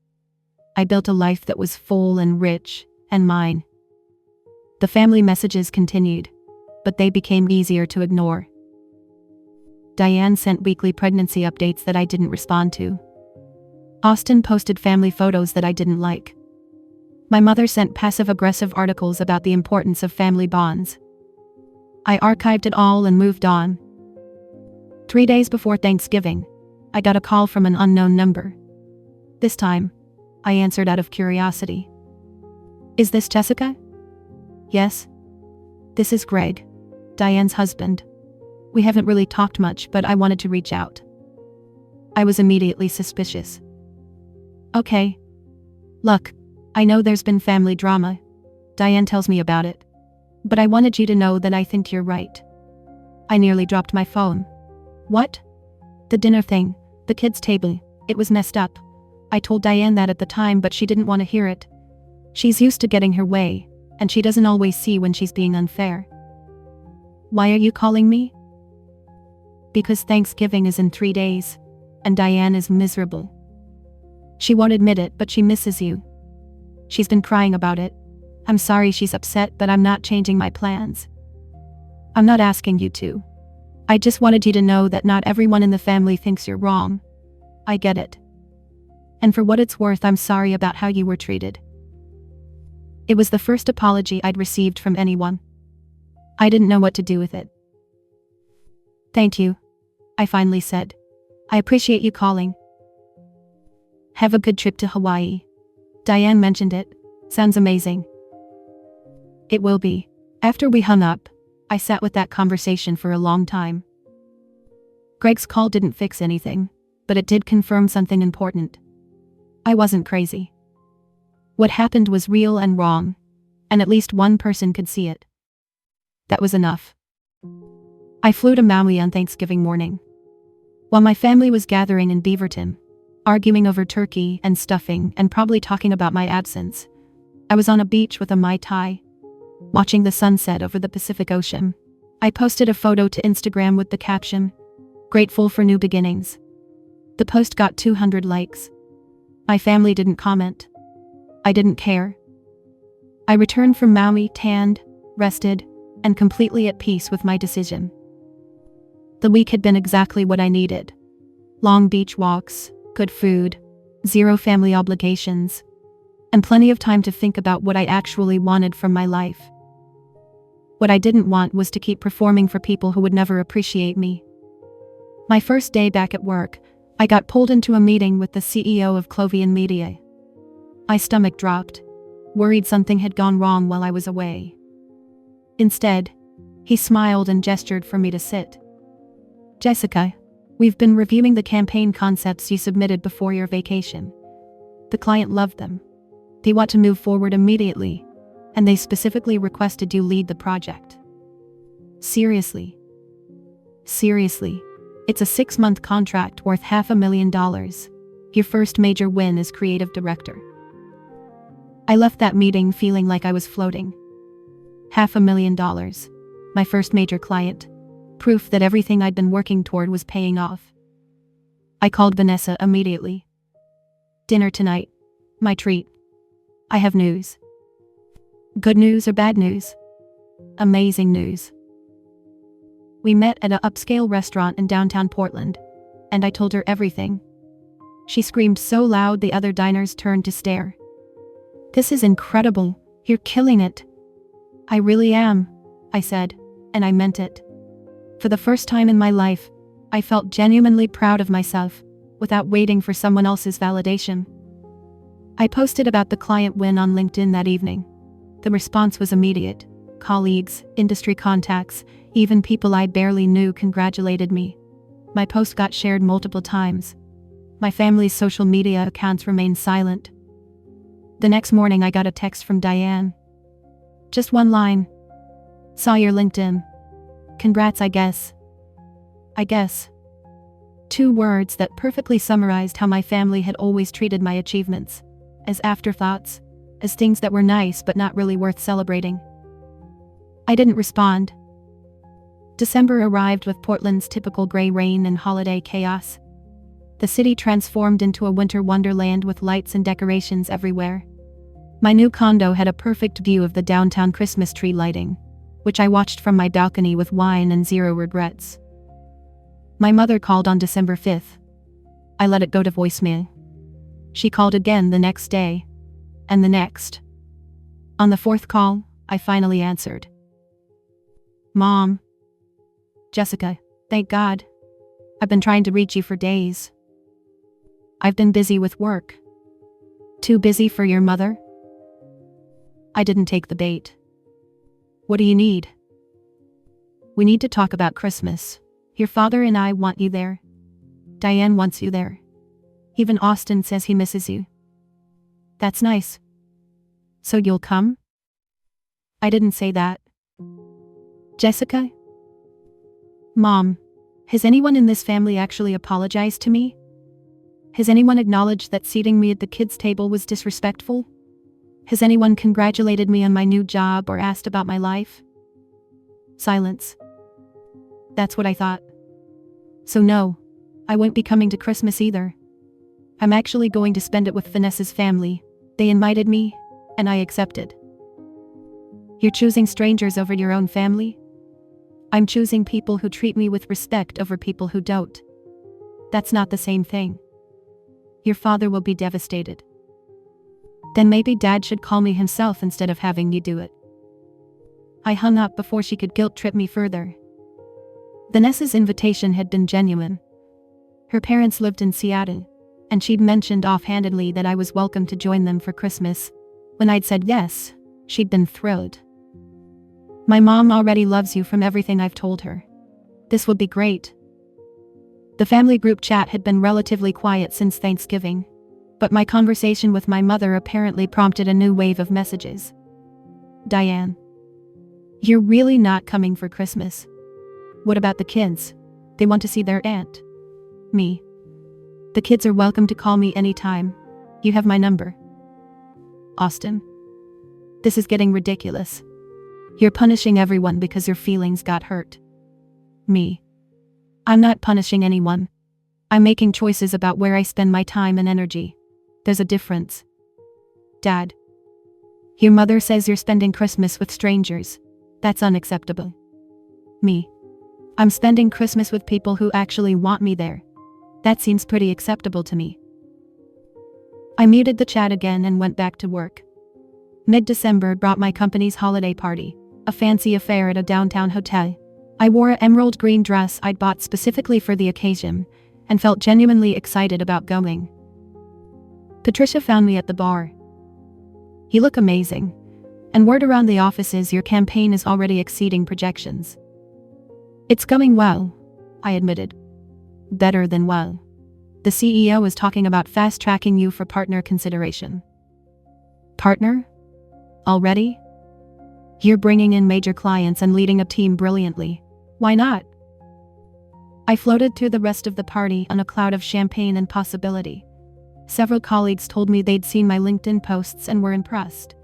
I built a life that was full and rich, and mine. The family messages continued, but they became easier to ignore. Diane sent weekly pregnancy updates that I didn't respond to. Austin posted family photos that I didn't like. My mother sent passive-aggressive articles about the importance of family bonds. I archived it all and moved on. 3 days before Thanksgiving, I got a call from an unknown number. This time, I answered out of curiosity. Is this Jessica? Yes. This is Greg, Diane's husband. We haven't really talked much, but I wanted to reach out. I was immediately suspicious. Okay. Look, I know there's been family drama. Diane tells me about it. But I wanted you to know that I think you're right. I nearly dropped my phone. What? The dinner thing, the kids' table, it was messed up. I told Diane that at the time, but she didn't want to hear it. She's used to getting her way, and she doesn't always see when she's being unfair. Why are you calling me? Because Thanksgiving is in 3 days, and Diane is miserable. She won't admit it, but she misses you. She's been crying about it. I'm sorry she's upset, but I'm not changing my plans. I'm not asking you to. I just wanted you to know that not everyone in the family thinks you're wrong. I get it. And for what it's worth, I'm sorry about how you were treated. It was the first apology I'd received from anyone. I didn't know what to do with it. Thank you, I finally said. I appreciate you calling. Have a good trip to Hawaii. Diane mentioned it. Sounds amazing. It will be. After we hung up, I sat with that conversation for a long time. Greg's call didn't fix anything, but it did confirm something important. I wasn't crazy. What happened was real and wrong, and at least one person could see it. That was enough. I flew to Maui on Thanksgiving morning. While my family was gathering in Beaverton, arguing over turkey and stuffing and probably talking about my absence, I was on a beach with a Mai Tai, watching the sunset over the Pacific Ocean. I posted a photo to Instagram with the caption, "Grateful for new beginnings." The post got 200 likes. My family didn't comment. I didn't care. I returned from Maui tanned, rested, and completely at peace with my decision. The week had been exactly what I needed. Long beach walks, good food, 0 family obligations, and plenty of time to think about what I actually wanted from my life. What I didn't want was to keep performing for people who would never appreciate me. My first day back at work, I got pulled into a meeting with the CEO of Clovian Media. My stomach dropped, worried something had gone wrong while I was away. Instead, he smiled and gestured for me to sit. Jessica, we've been reviewing the campaign concepts you submitted before your vacation. The client loved them. They want to move forward immediately, and they specifically requested you lead the project. Seriously. It's a 6-month contract worth $500,000. Your first major win as creative director. I left that meeting feeling like I was floating. $500,000. My first major client. Proof that everything I'd been working toward was paying off. I called Vanessa immediately. Dinner tonight. My treat. I have news. Good news or bad news? Amazing news. We met at an upscale restaurant in downtown Portland, and I told her everything. She screamed so loud the other diners turned to stare. This is incredible. You're killing it. I really am, I said, and I meant it. For the first time in my life, I felt genuinely proud of myself, without waiting for someone else's validation. I posted about the client win on LinkedIn that evening. The response was immediate. Colleagues, industry contacts, even people I barely knew congratulated me. My post got shared multiple times. My family's social media accounts remained silent. The next morning I got a text from Diane. Just one line. Saw your LinkedIn. Congrats, I guess. I guess. 2 words that perfectly summarized how my family had always treated my achievements. As afterthoughts, as things that were nice but not really worth celebrating. I didn't respond. December arrived with Portland's typical gray rain and holiday chaos. The city transformed into a winter wonderland with lights and decorations everywhere. My new condo had a perfect view of the downtown Christmas tree lighting, which I watched from my balcony with wine and zero regrets. My mother called on December 5th. I let it go to voicemail. She called again the next day, and the next. On the 4th call, I finally answered. Mom. Jessica, thank God. I've been trying to reach you for days. I've been busy with work. Too busy for your mother? I didn't take the bait. What do you need? We need to talk about Christmas. Your father and I want you there. Diane wants you there. Even Austin says he misses you. That's nice. So you'll come? I didn't say that. Jessica? Mom, has anyone in this family actually apologized to me? Has anyone acknowledged that seating me at the kids' table was disrespectful? Has anyone congratulated me on my new job or asked about my life? Silence. That's what I thought. So no, I won't be coming to Christmas either. I'm actually going to spend it with Vanessa's family. They invited me, and I accepted. You're choosing strangers over your own family? I'm choosing people who treat me with respect over people who don't. That's not the same thing. Your father will be devastated. Then maybe Dad should call me himself instead of having you do it. I hung up before she could guilt-trip me further. Vanessa's invitation had been genuine. Her parents lived in Seattle, and she'd mentioned offhandedly that I was welcome to join them for Christmas. When I'd said yes, she'd been thrilled. My mom already loves you from everything I've told her. This would be great. The family group chat had been relatively quiet since Thanksgiving, but my conversation with my mother apparently prompted a new wave of messages. Diane. You're really not coming for Christmas. What about the kids? They want to see their aunt. Me. The kids are welcome to call me anytime. You have my number. Austin. This is getting ridiculous. You're punishing everyone because your feelings got hurt. Me. I'm not punishing anyone. I'm making choices about where I spend my time and energy. There's a difference. Dad. Your mother says you're spending Christmas with strangers. That's unacceptable. Me. I'm spending Christmas with people who actually want me there. That seems pretty acceptable to me. I muted the chat again and went back to work. Mid-December brought my company's holiday party, a fancy affair at a downtown hotel. I wore an emerald green dress I'd bought specifically for the occasion, and felt genuinely excited about going. Patricia found me at the bar. You look amazing, and word around the office is your campaign is already exceeding projections. It's going well, I admitted. Better than well. The CEO is talking about fast-tracking you for partner consideration. Partner? Already? You're bringing in major clients and leading a team brilliantly. Why not? I floated through the rest of the party on a cloud of champagne and possibility. Several colleagues told me they'd seen my LinkedIn posts and were impressed.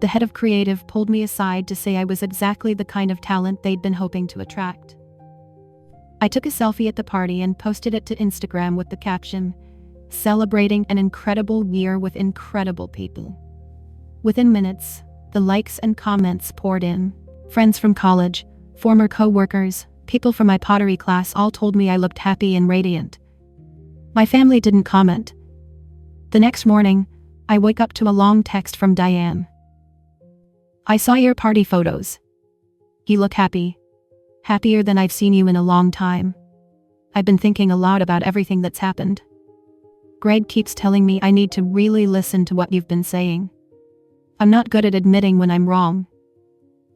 The head of creative pulled me aside to say I was exactly the kind of talent they'd been hoping to attract. I took a selfie at the party and posted it to Instagram with the caption, "Celebrating an incredible year with incredible people." Within minutes, the likes and comments poured in. Friends from college, former co-workers, people from my pottery class all told me I looked happy and radiant. My family didn't comment. The next morning, I wake up to a long text from Diane. "I saw your party photos. You look happy. Happier than I've seen you in a long time. I've been thinking a lot about everything that's happened. Greg keeps telling me I need to really listen to what you've been saying. I'm not good at admitting when I'm wrong.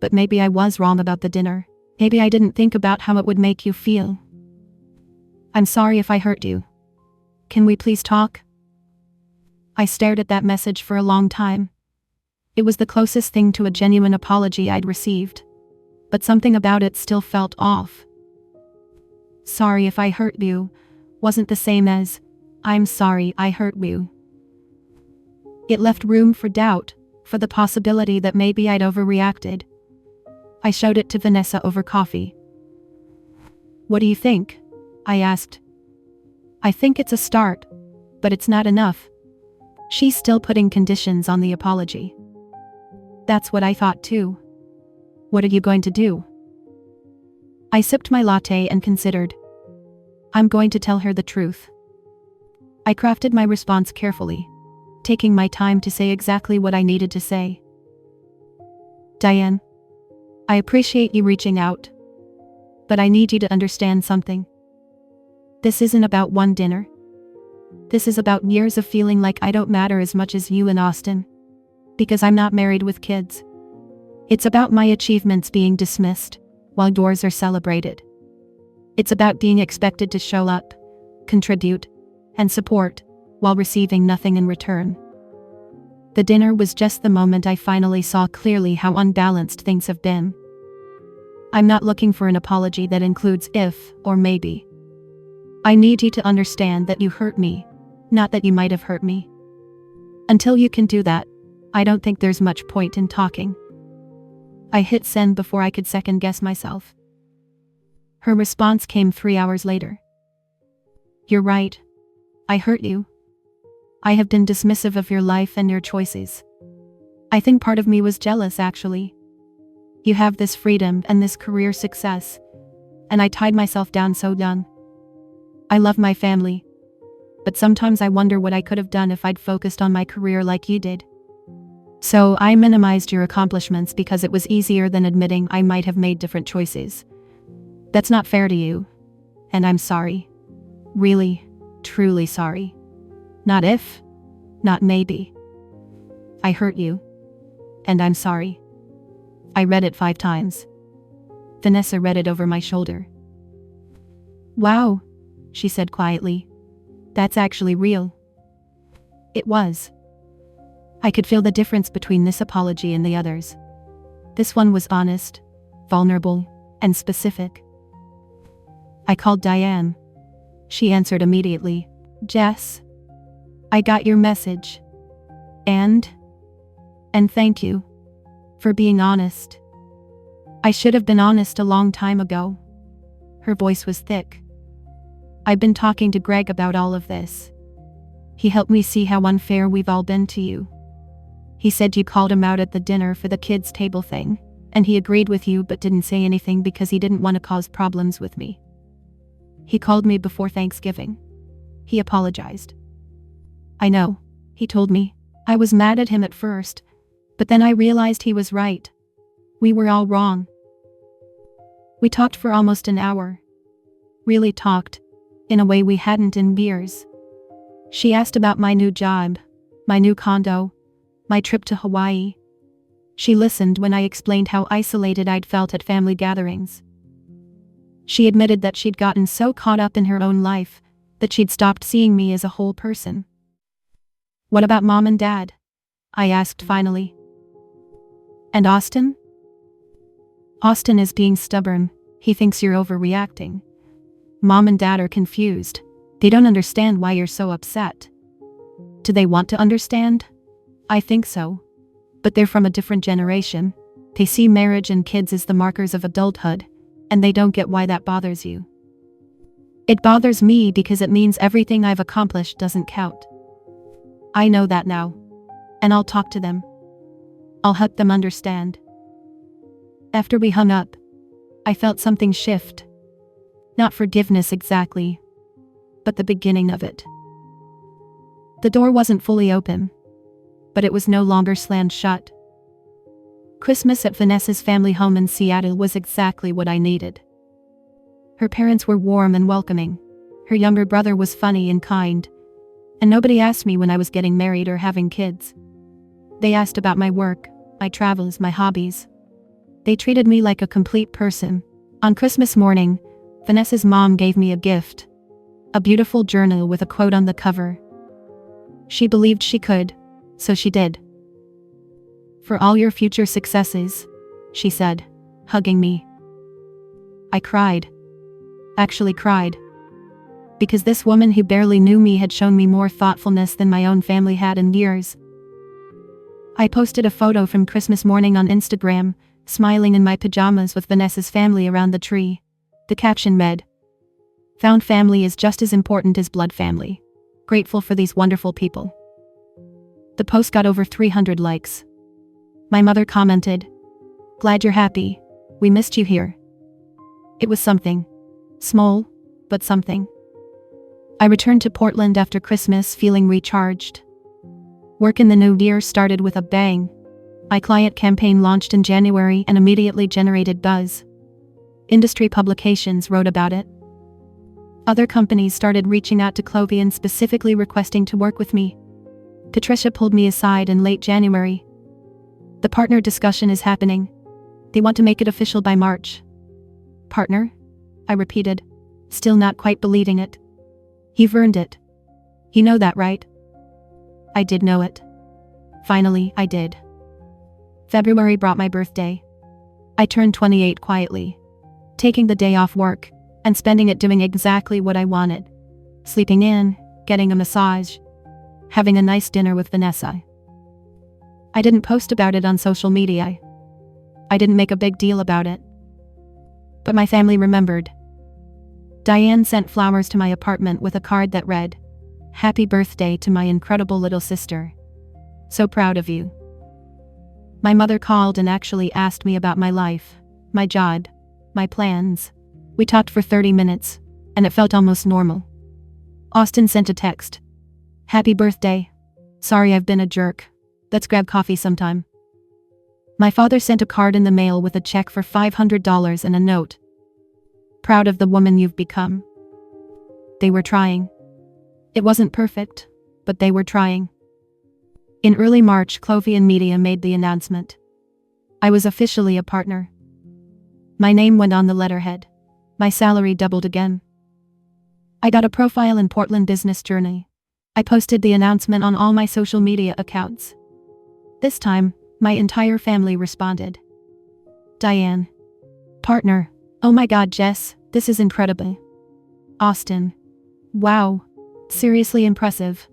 But maybe I was wrong about the dinner. Maybe I didn't think about how it would make you feel. I'm sorry if I hurt you. Can we please talk?" I stared at that message for a long time. It was the closest thing to a genuine apology I'd received. But something about it still felt off. "Sorry if I hurt you" wasn't the same as "I'm sorry I hurt you." It left room for doubt, for the possibility that maybe I'd overreacted. I showed it to Vanessa over coffee. "What do you think?" I asked. "I think it's a start, but it's not enough." She's still putting conditions on the apology. That's what I thought too. What are you going to do? I sipped my latte and considered. I'm going to tell her the truth. I crafted my response carefully, taking my time to say exactly what I needed to say. "Diane, I appreciate you reaching out, but I need you to understand something. This isn't about one dinner. This is about years of feeling like I don't matter as much as you and Austin, because I'm not married with kids. It's about my achievements being dismissed, while yours are celebrated. It's about being expected to show up, contribute, and support, while receiving nothing in return. The dinner was just the moment I finally saw clearly how unbalanced things have been. I'm not looking for an apology that includes if or maybe. I need you to understand that you hurt me, not that you might have hurt me. Until you can do that, I don't think there's much point in talking." I hit send before I could second guess myself. Her response came 3 hours later. "You're right. I hurt you. I have been dismissive of your life and your choices. I think part of me was jealous, actually. You have this freedom and this career success, and I tied myself down so young. I love my family, but sometimes I wonder what I could have done if I'd focused on my career like you did. So I minimized your accomplishments because it was easier than admitting I might have made different choices. That's not fair to you, and I'm sorry. Really, truly sorry. Not if, not maybe. I hurt you, and I'm sorry." I read it 5 times. Vanessa read it over my shoulder. "Wow," she said quietly. "That's actually real." It was. I could feel the difference between this apology and the others. This one was honest, vulnerable, and specific. I called Diane. She answered immediately. "Jess, I got your message. And thank you for being honest. I should have been honest a long time ago." Her voice was thick. "I've been talking to Greg about all of this. He helped me see how unfair we've all been to you. He said you called him out at the dinner for the kids' table thing, and he agreed with you but didn't say anything because he didn't want to cause problems with me. He called me before Thanksgiving. He apologized. I know, he told me. I was mad at him at first, but then I realized he was right. We were all wrong." We talked for almost an hour. Really talked, in a way we hadn't in years. She asked about my new job, my new condo, my trip to Hawaii. She listened when I explained how isolated I'd felt at family gatherings. She admitted that she'd gotten so caught up in her own life that she'd stopped seeing me as a whole person. "What about Mom and Dad?" I asked finally. "And Austin?" "Austin is being stubborn. He thinks you're overreacting. Mom and Dad are confused. They don't understand why you're so upset." "Do they want to understand?" "I think so. But they're from a different generation. They see marriage and kids as the markers of adulthood, and they don't get why that bothers you." It bothers me because it means everything I've accomplished doesn't count. I know that now. And I'll talk to them. I'll help them understand. After we hung up, I felt something shift. Not forgiveness exactly, but the beginning of it. The door wasn't fully open, but it was no longer slammed shut. Christmas at Vanessa's family home in Seattle was exactly what I needed. Her parents were warm and welcoming. Her younger brother was funny and kind. And nobody asked me when I was getting married or having kids. They asked about my work, my travels, my hobbies. They treated me like a complete person. On Christmas morning, Vanessa's mom gave me a gift. A beautiful journal with a quote on the cover. She believed she could, so she did. "For all your future successes," she said, hugging me. I cried. Actually cried. Because this woman who barely knew me had shown me more thoughtfulness than my own family had in years. I posted a photo from Christmas morning on Instagram, smiling in my pajamas with Vanessa's family around the tree. The caption read, "Found family is just as important as blood family. Grateful for these wonderful people." The post got over 300 likes. My mother commented, "Glad you're happy. We missed you here." It was something. Small, but something. I returned to Portland after Christmas feeling recharged. Work in the new year started with a bang. My client campaign launched in January and immediately generated buzz. Industry publications wrote about it. Other companies started reaching out to Chloe and specifically requesting to work with me. Patricia pulled me aside in late January. "The partner discussion is happening. They want to make it official by March." "Partner?" I repeated, still not quite believing it. "You've earned it. You know that, right?" I did know it. Finally, I did. February brought my birthday. I turned 28 quietly, taking the day off work and spending it doing exactly what I wanted. Sleeping in, getting a massage, having a nice dinner with Vanessa. I didn't post about it on social media. I didn't make a big deal about it. But my family remembered. Diane sent flowers to my apartment with a card that read, "Happy birthday to my incredible little sister. So proud of you." My mother called and actually asked me about my life, my job, my plans. We talked for 30 minutes, and it felt almost normal. Austin sent a text. "Happy birthday. Sorry I've been a jerk. Let's grab coffee sometime." My father sent a card in the mail with a check for $500 and a note. "Proud of the woman you've become." They were trying. It wasn't perfect, but they were trying. In early March, Chloe and media made the announcement. I was officially a partner. My name went on the letterhead. My salary doubled again. I got a profile in Portland Business Journal. I posted the announcement on all my social media accounts. This time, my entire family responded. Diane. Partner. Oh my God, Jess, this is incredible. Austin. Wow. Seriously impressive.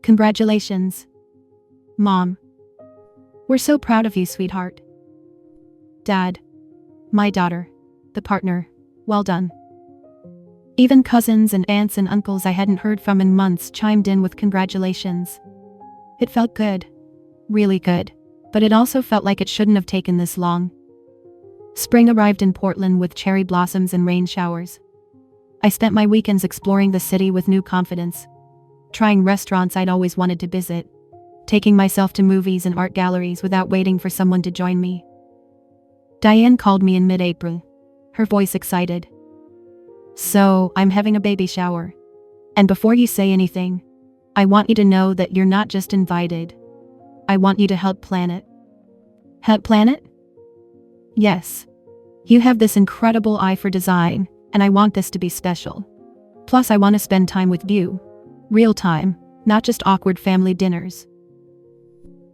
Congratulations. Mom. We're so proud of you, sweetheart. Dad. My daughter. The partner. Well done. Even cousins and aunts and uncles I hadn't heard from in months chimed in with congratulations. It felt good. Really good. But it also felt like it shouldn't have taken this long. Spring arrived in Portland with cherry blossoms and rain showers. I spent my weekends exploring the city with new confidence. Trying restaurants I'd always wanted to visit. Taking myself to movies and art galleries without waiting for someone to join me. Diane called me in mid-April. Her voice excited. So, I'm having a baby shower. And before you say anything, I want you to know that you're not just invited. I want you to help plan it. Help plan it? Yes. You have this incredible eye for design, and I want this to be special. Plus, I want to spend time with you. Real time, not just awkward family dinners.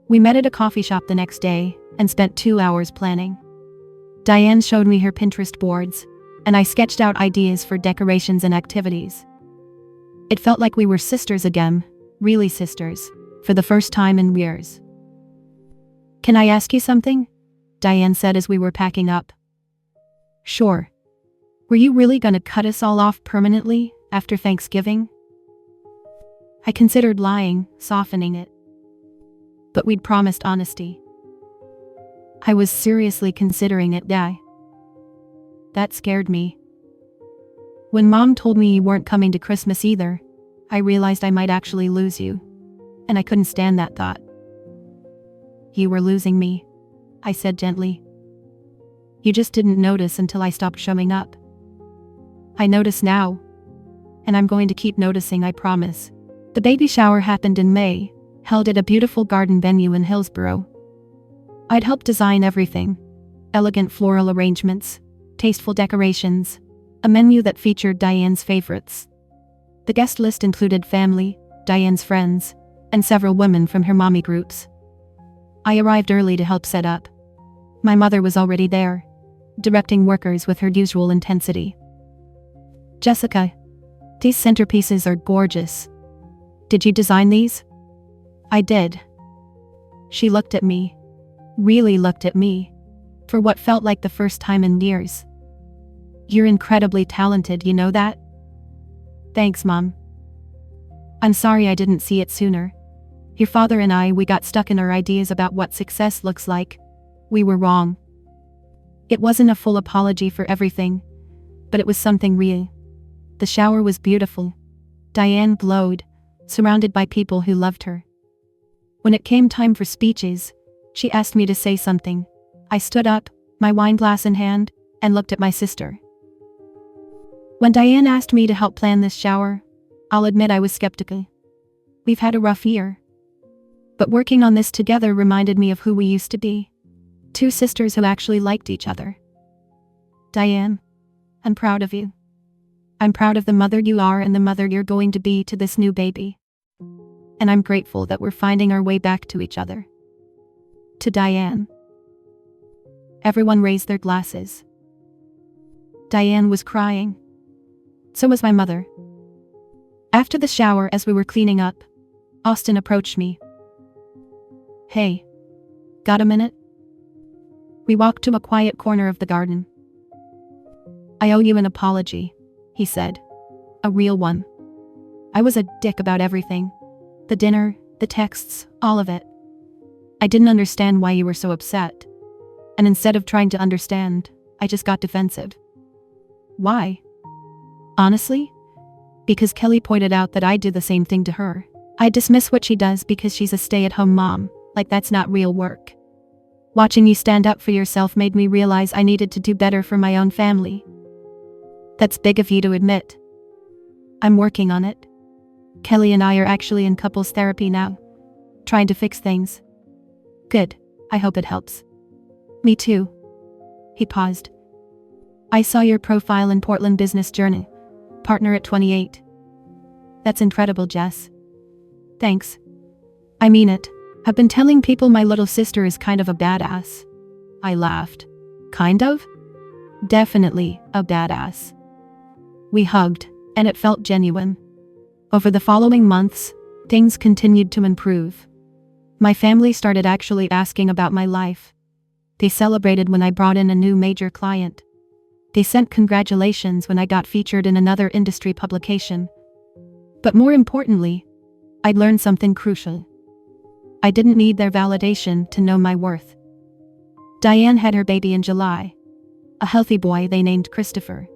We met at a coffee shop the next day and spent 2 hours planning. Diane showed me her Pinterest boards, and I sketched out ideas for decorations and activities. It felt like we were sisters again, really sisters, for the first time in years. Can I ask you something? Diane said as we were packing up. Sure. Were you really gonna cut us all off permanently, After Thanksgiving? I considered lying, softening it. But we'd promised honesty. I was seriously considering it, Dad. That scared me. When Mom told me you weren't coming to Christmas either, I realized I might actually lose you. And I couldn't stand that thought. You were losing me, I said gently. You just didn't notice until I stopped showing up. I notice now. And I'm going to keep noticing, I promise. The baby shower happened in May, held at a beautiful garden venue in Hillsborough. I'd helped design everything. Elegant floral arrangements, tasteful decorations, a menu that featured Diane's favorites. The guest list included family, Diane's friends, and several women from her mommy groups. I arrived early to help set up. My mother was already there, directing workers with her usual intensity. Jessica, these centerpieces are gorgeous. Did you design these? I did. She looked at me. Really looked at me. For what felt like the first time in years. You're incredibly talented, you know that? Thanks, Mom. I'm sorry I didn't see it sooner. Your father and we got stuck in our ideas about what success looks like. We were wrong. It wasn't a full apology for everything, but it was something real. The shower was beautiful. Diane glowed, surrounded by people who loved her. When it came time for speeches, she asked me to say something. I stood up, my wine glass in hand, and looked at my sister. When Diane asked me to help plan this shower, I'll admit I was skeptical. We've had a rough year. But working on this together reminded me of who we used to be. Two sisters who actually liked each other. Diane, I'm proud of you. I'm proud of the mother you are and the mother you're going to be to this new baby. And I'm grateful that we're finding our way back to each other. To Diane. Everyone raised their glasses. Diane was crying. So was my mother. After the shower, as we were cleaning up, Austin approached me. Hey, got a minute? We walked to a quiet corner of the garden. I owe you an apology, he said. A real one. I was a dick about everything. The dinner, the texts, all of it. I didn't understand why you were so upset. And instead of trying to understand, I just got defensive. Why? Honestly? Because Kelly pointed out that I do the same thing to her. I dismiss what she does because she's a stay-at-home mom, like that's not real work. Watching you stand up for yourself made me realize I needed to do better for my own family. That's big of you to admit. I'm working on it. Kelly and I are actually in couples therapy now, trying to fix things. Good, I hope it helps. Me too. He paused. I saw your profile in Portland Business Journal, partner at 28. That's incredible, Jess. Thanks. I mean it. I've been telling people my little sister is kind of a badass. I laughed. Kind of? Definitely a badass. We hugged, and it felt genuine. Over the following months, things continued to improve. My family started actually asking about my life. They celebrated when I brought in a new major client. They sent congratulations when I got featured in another industry publication. But more importantly, I'd learned something crucial. I didn't need their validation to know my worth. Diane had her baby in July. A healthy boy they named Christopher.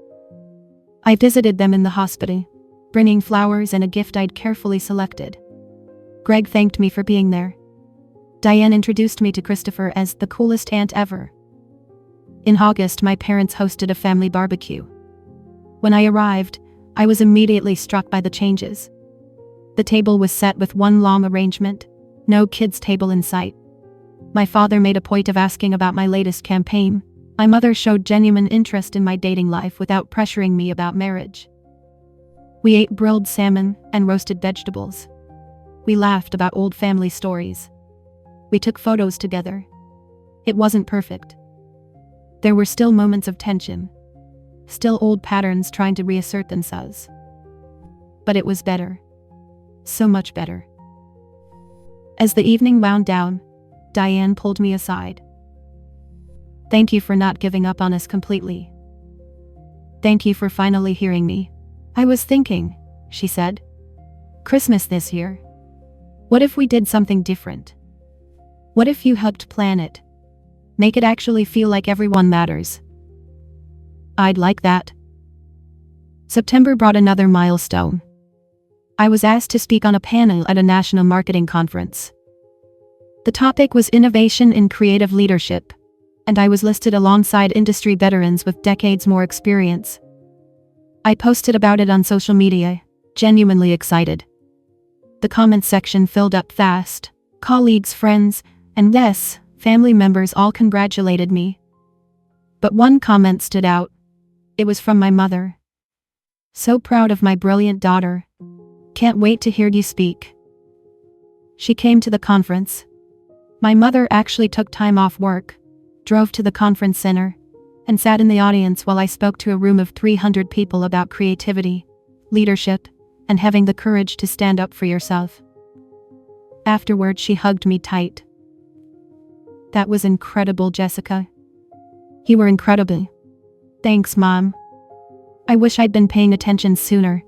I visited them in the hospital, bringing flowers and a gift I'd carefully selected. Greg thanked me for being there. Diane introduced me to Christopher as the coolest aunt ever. In August, my parents hosted a family barbecue. When I arrived, I was immediately struck by the changes. The table was set with one long arrangement, no kids' table in sight. My father made a point of asking about my latest campaign. My mother showed genuine interest in my dating life without pressuring me about marriage. We ate grilled salmon and roasted vegetables. We laughed about old family stories. We took photos together. It wasn't perfect. There were still moments of tension. Still old patterns trying to reassert themselves. But it was better. So much better. As the evening wound down, Diane pulled me aside. Thank you for not giving up on us completely. Thank you for finally hearing me. I was thinking, she said. Christmas this year. What if we did something different? What if you helped plan it? Make it actually feel like everyone matters. I'd like that. September brought another milestone. I was asked to speak on a panel at a national marketing conference. The topic was innovation in creative leadership, and I was listed alongside industry veterans with decades more experience. I posted about it on social media, genuinely excited. The comments section filled up fast. Colleagues, friends, and yes, family members all congratulated me. But one comment stood out. It was from my mother. So proud of my brilliant daughter. Can't wait to hear you speak. She came to the conference. My mother actually took time off work, drove to the conference center, and sat in the audience while I spoke to a room of 300 people about creativity, leadership, and having the courage to stand up for yourself. Afterward, she hugged me tight. That was incredible, Jessica. You were incredible. Thanks, Mom. I wish I'd been paying attention sooner.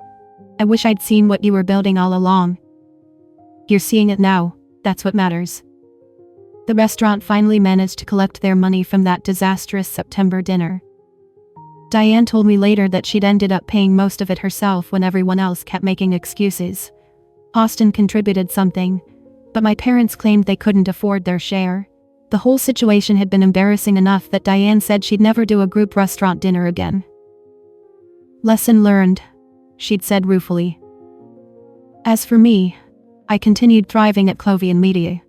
I wish I'd seen what you were building all along. You're seeing it now, that's what matters. The restaurant finally managed to collect their money from that disastrous September dinner. Diane told me later that she'd ended up paying most of it herself when everyone else kept making excuses. Austin contributed something, but my parents claimed they couldn't afford their share. The whole situation had been embarrassing enough that Diane said she'd never do a group restaurant dinner again. Lesson learned, she'd said ruefully. As for me, I continued thriving at Clovian Media,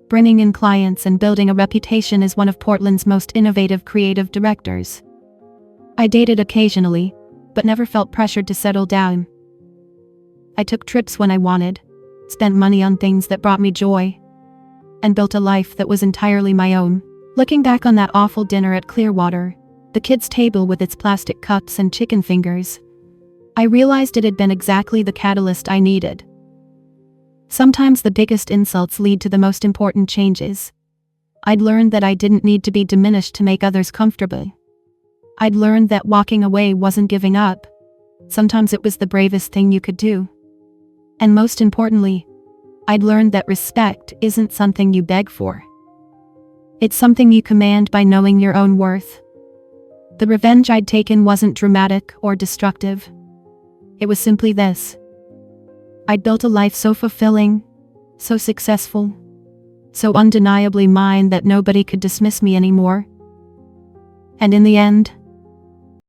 bringing in clients and building a reputation as one of Portland's most innovative creative directors. I dated occasionally, but never felt pressured to settle down. I took trips when I wanted, spent money on things that brought me joy, and built a life that was entirely my own. Looking back on that awful dinner at Clearwater, the kids' table with its plastic cups and chicken fingers, I realized it had been exactly the catalyst I needed. Sometimes the biggest insults lead to the most important changes. I'd learned that I didn't need to be diminished to make others comfortable. I'd learned that walking away wasn't giving up. Sometimes it was the bravest thing you could do. And most importantly, I'd learned that respect isn't something you beg for. It's something you command by knowing your own worth. The revenge I'd taken wasn't dramatic or destructive. It was simply this. I'd built a life so fulfilling, so successful, so undeniably mine that nobody could dismiss me anymore. And in the end,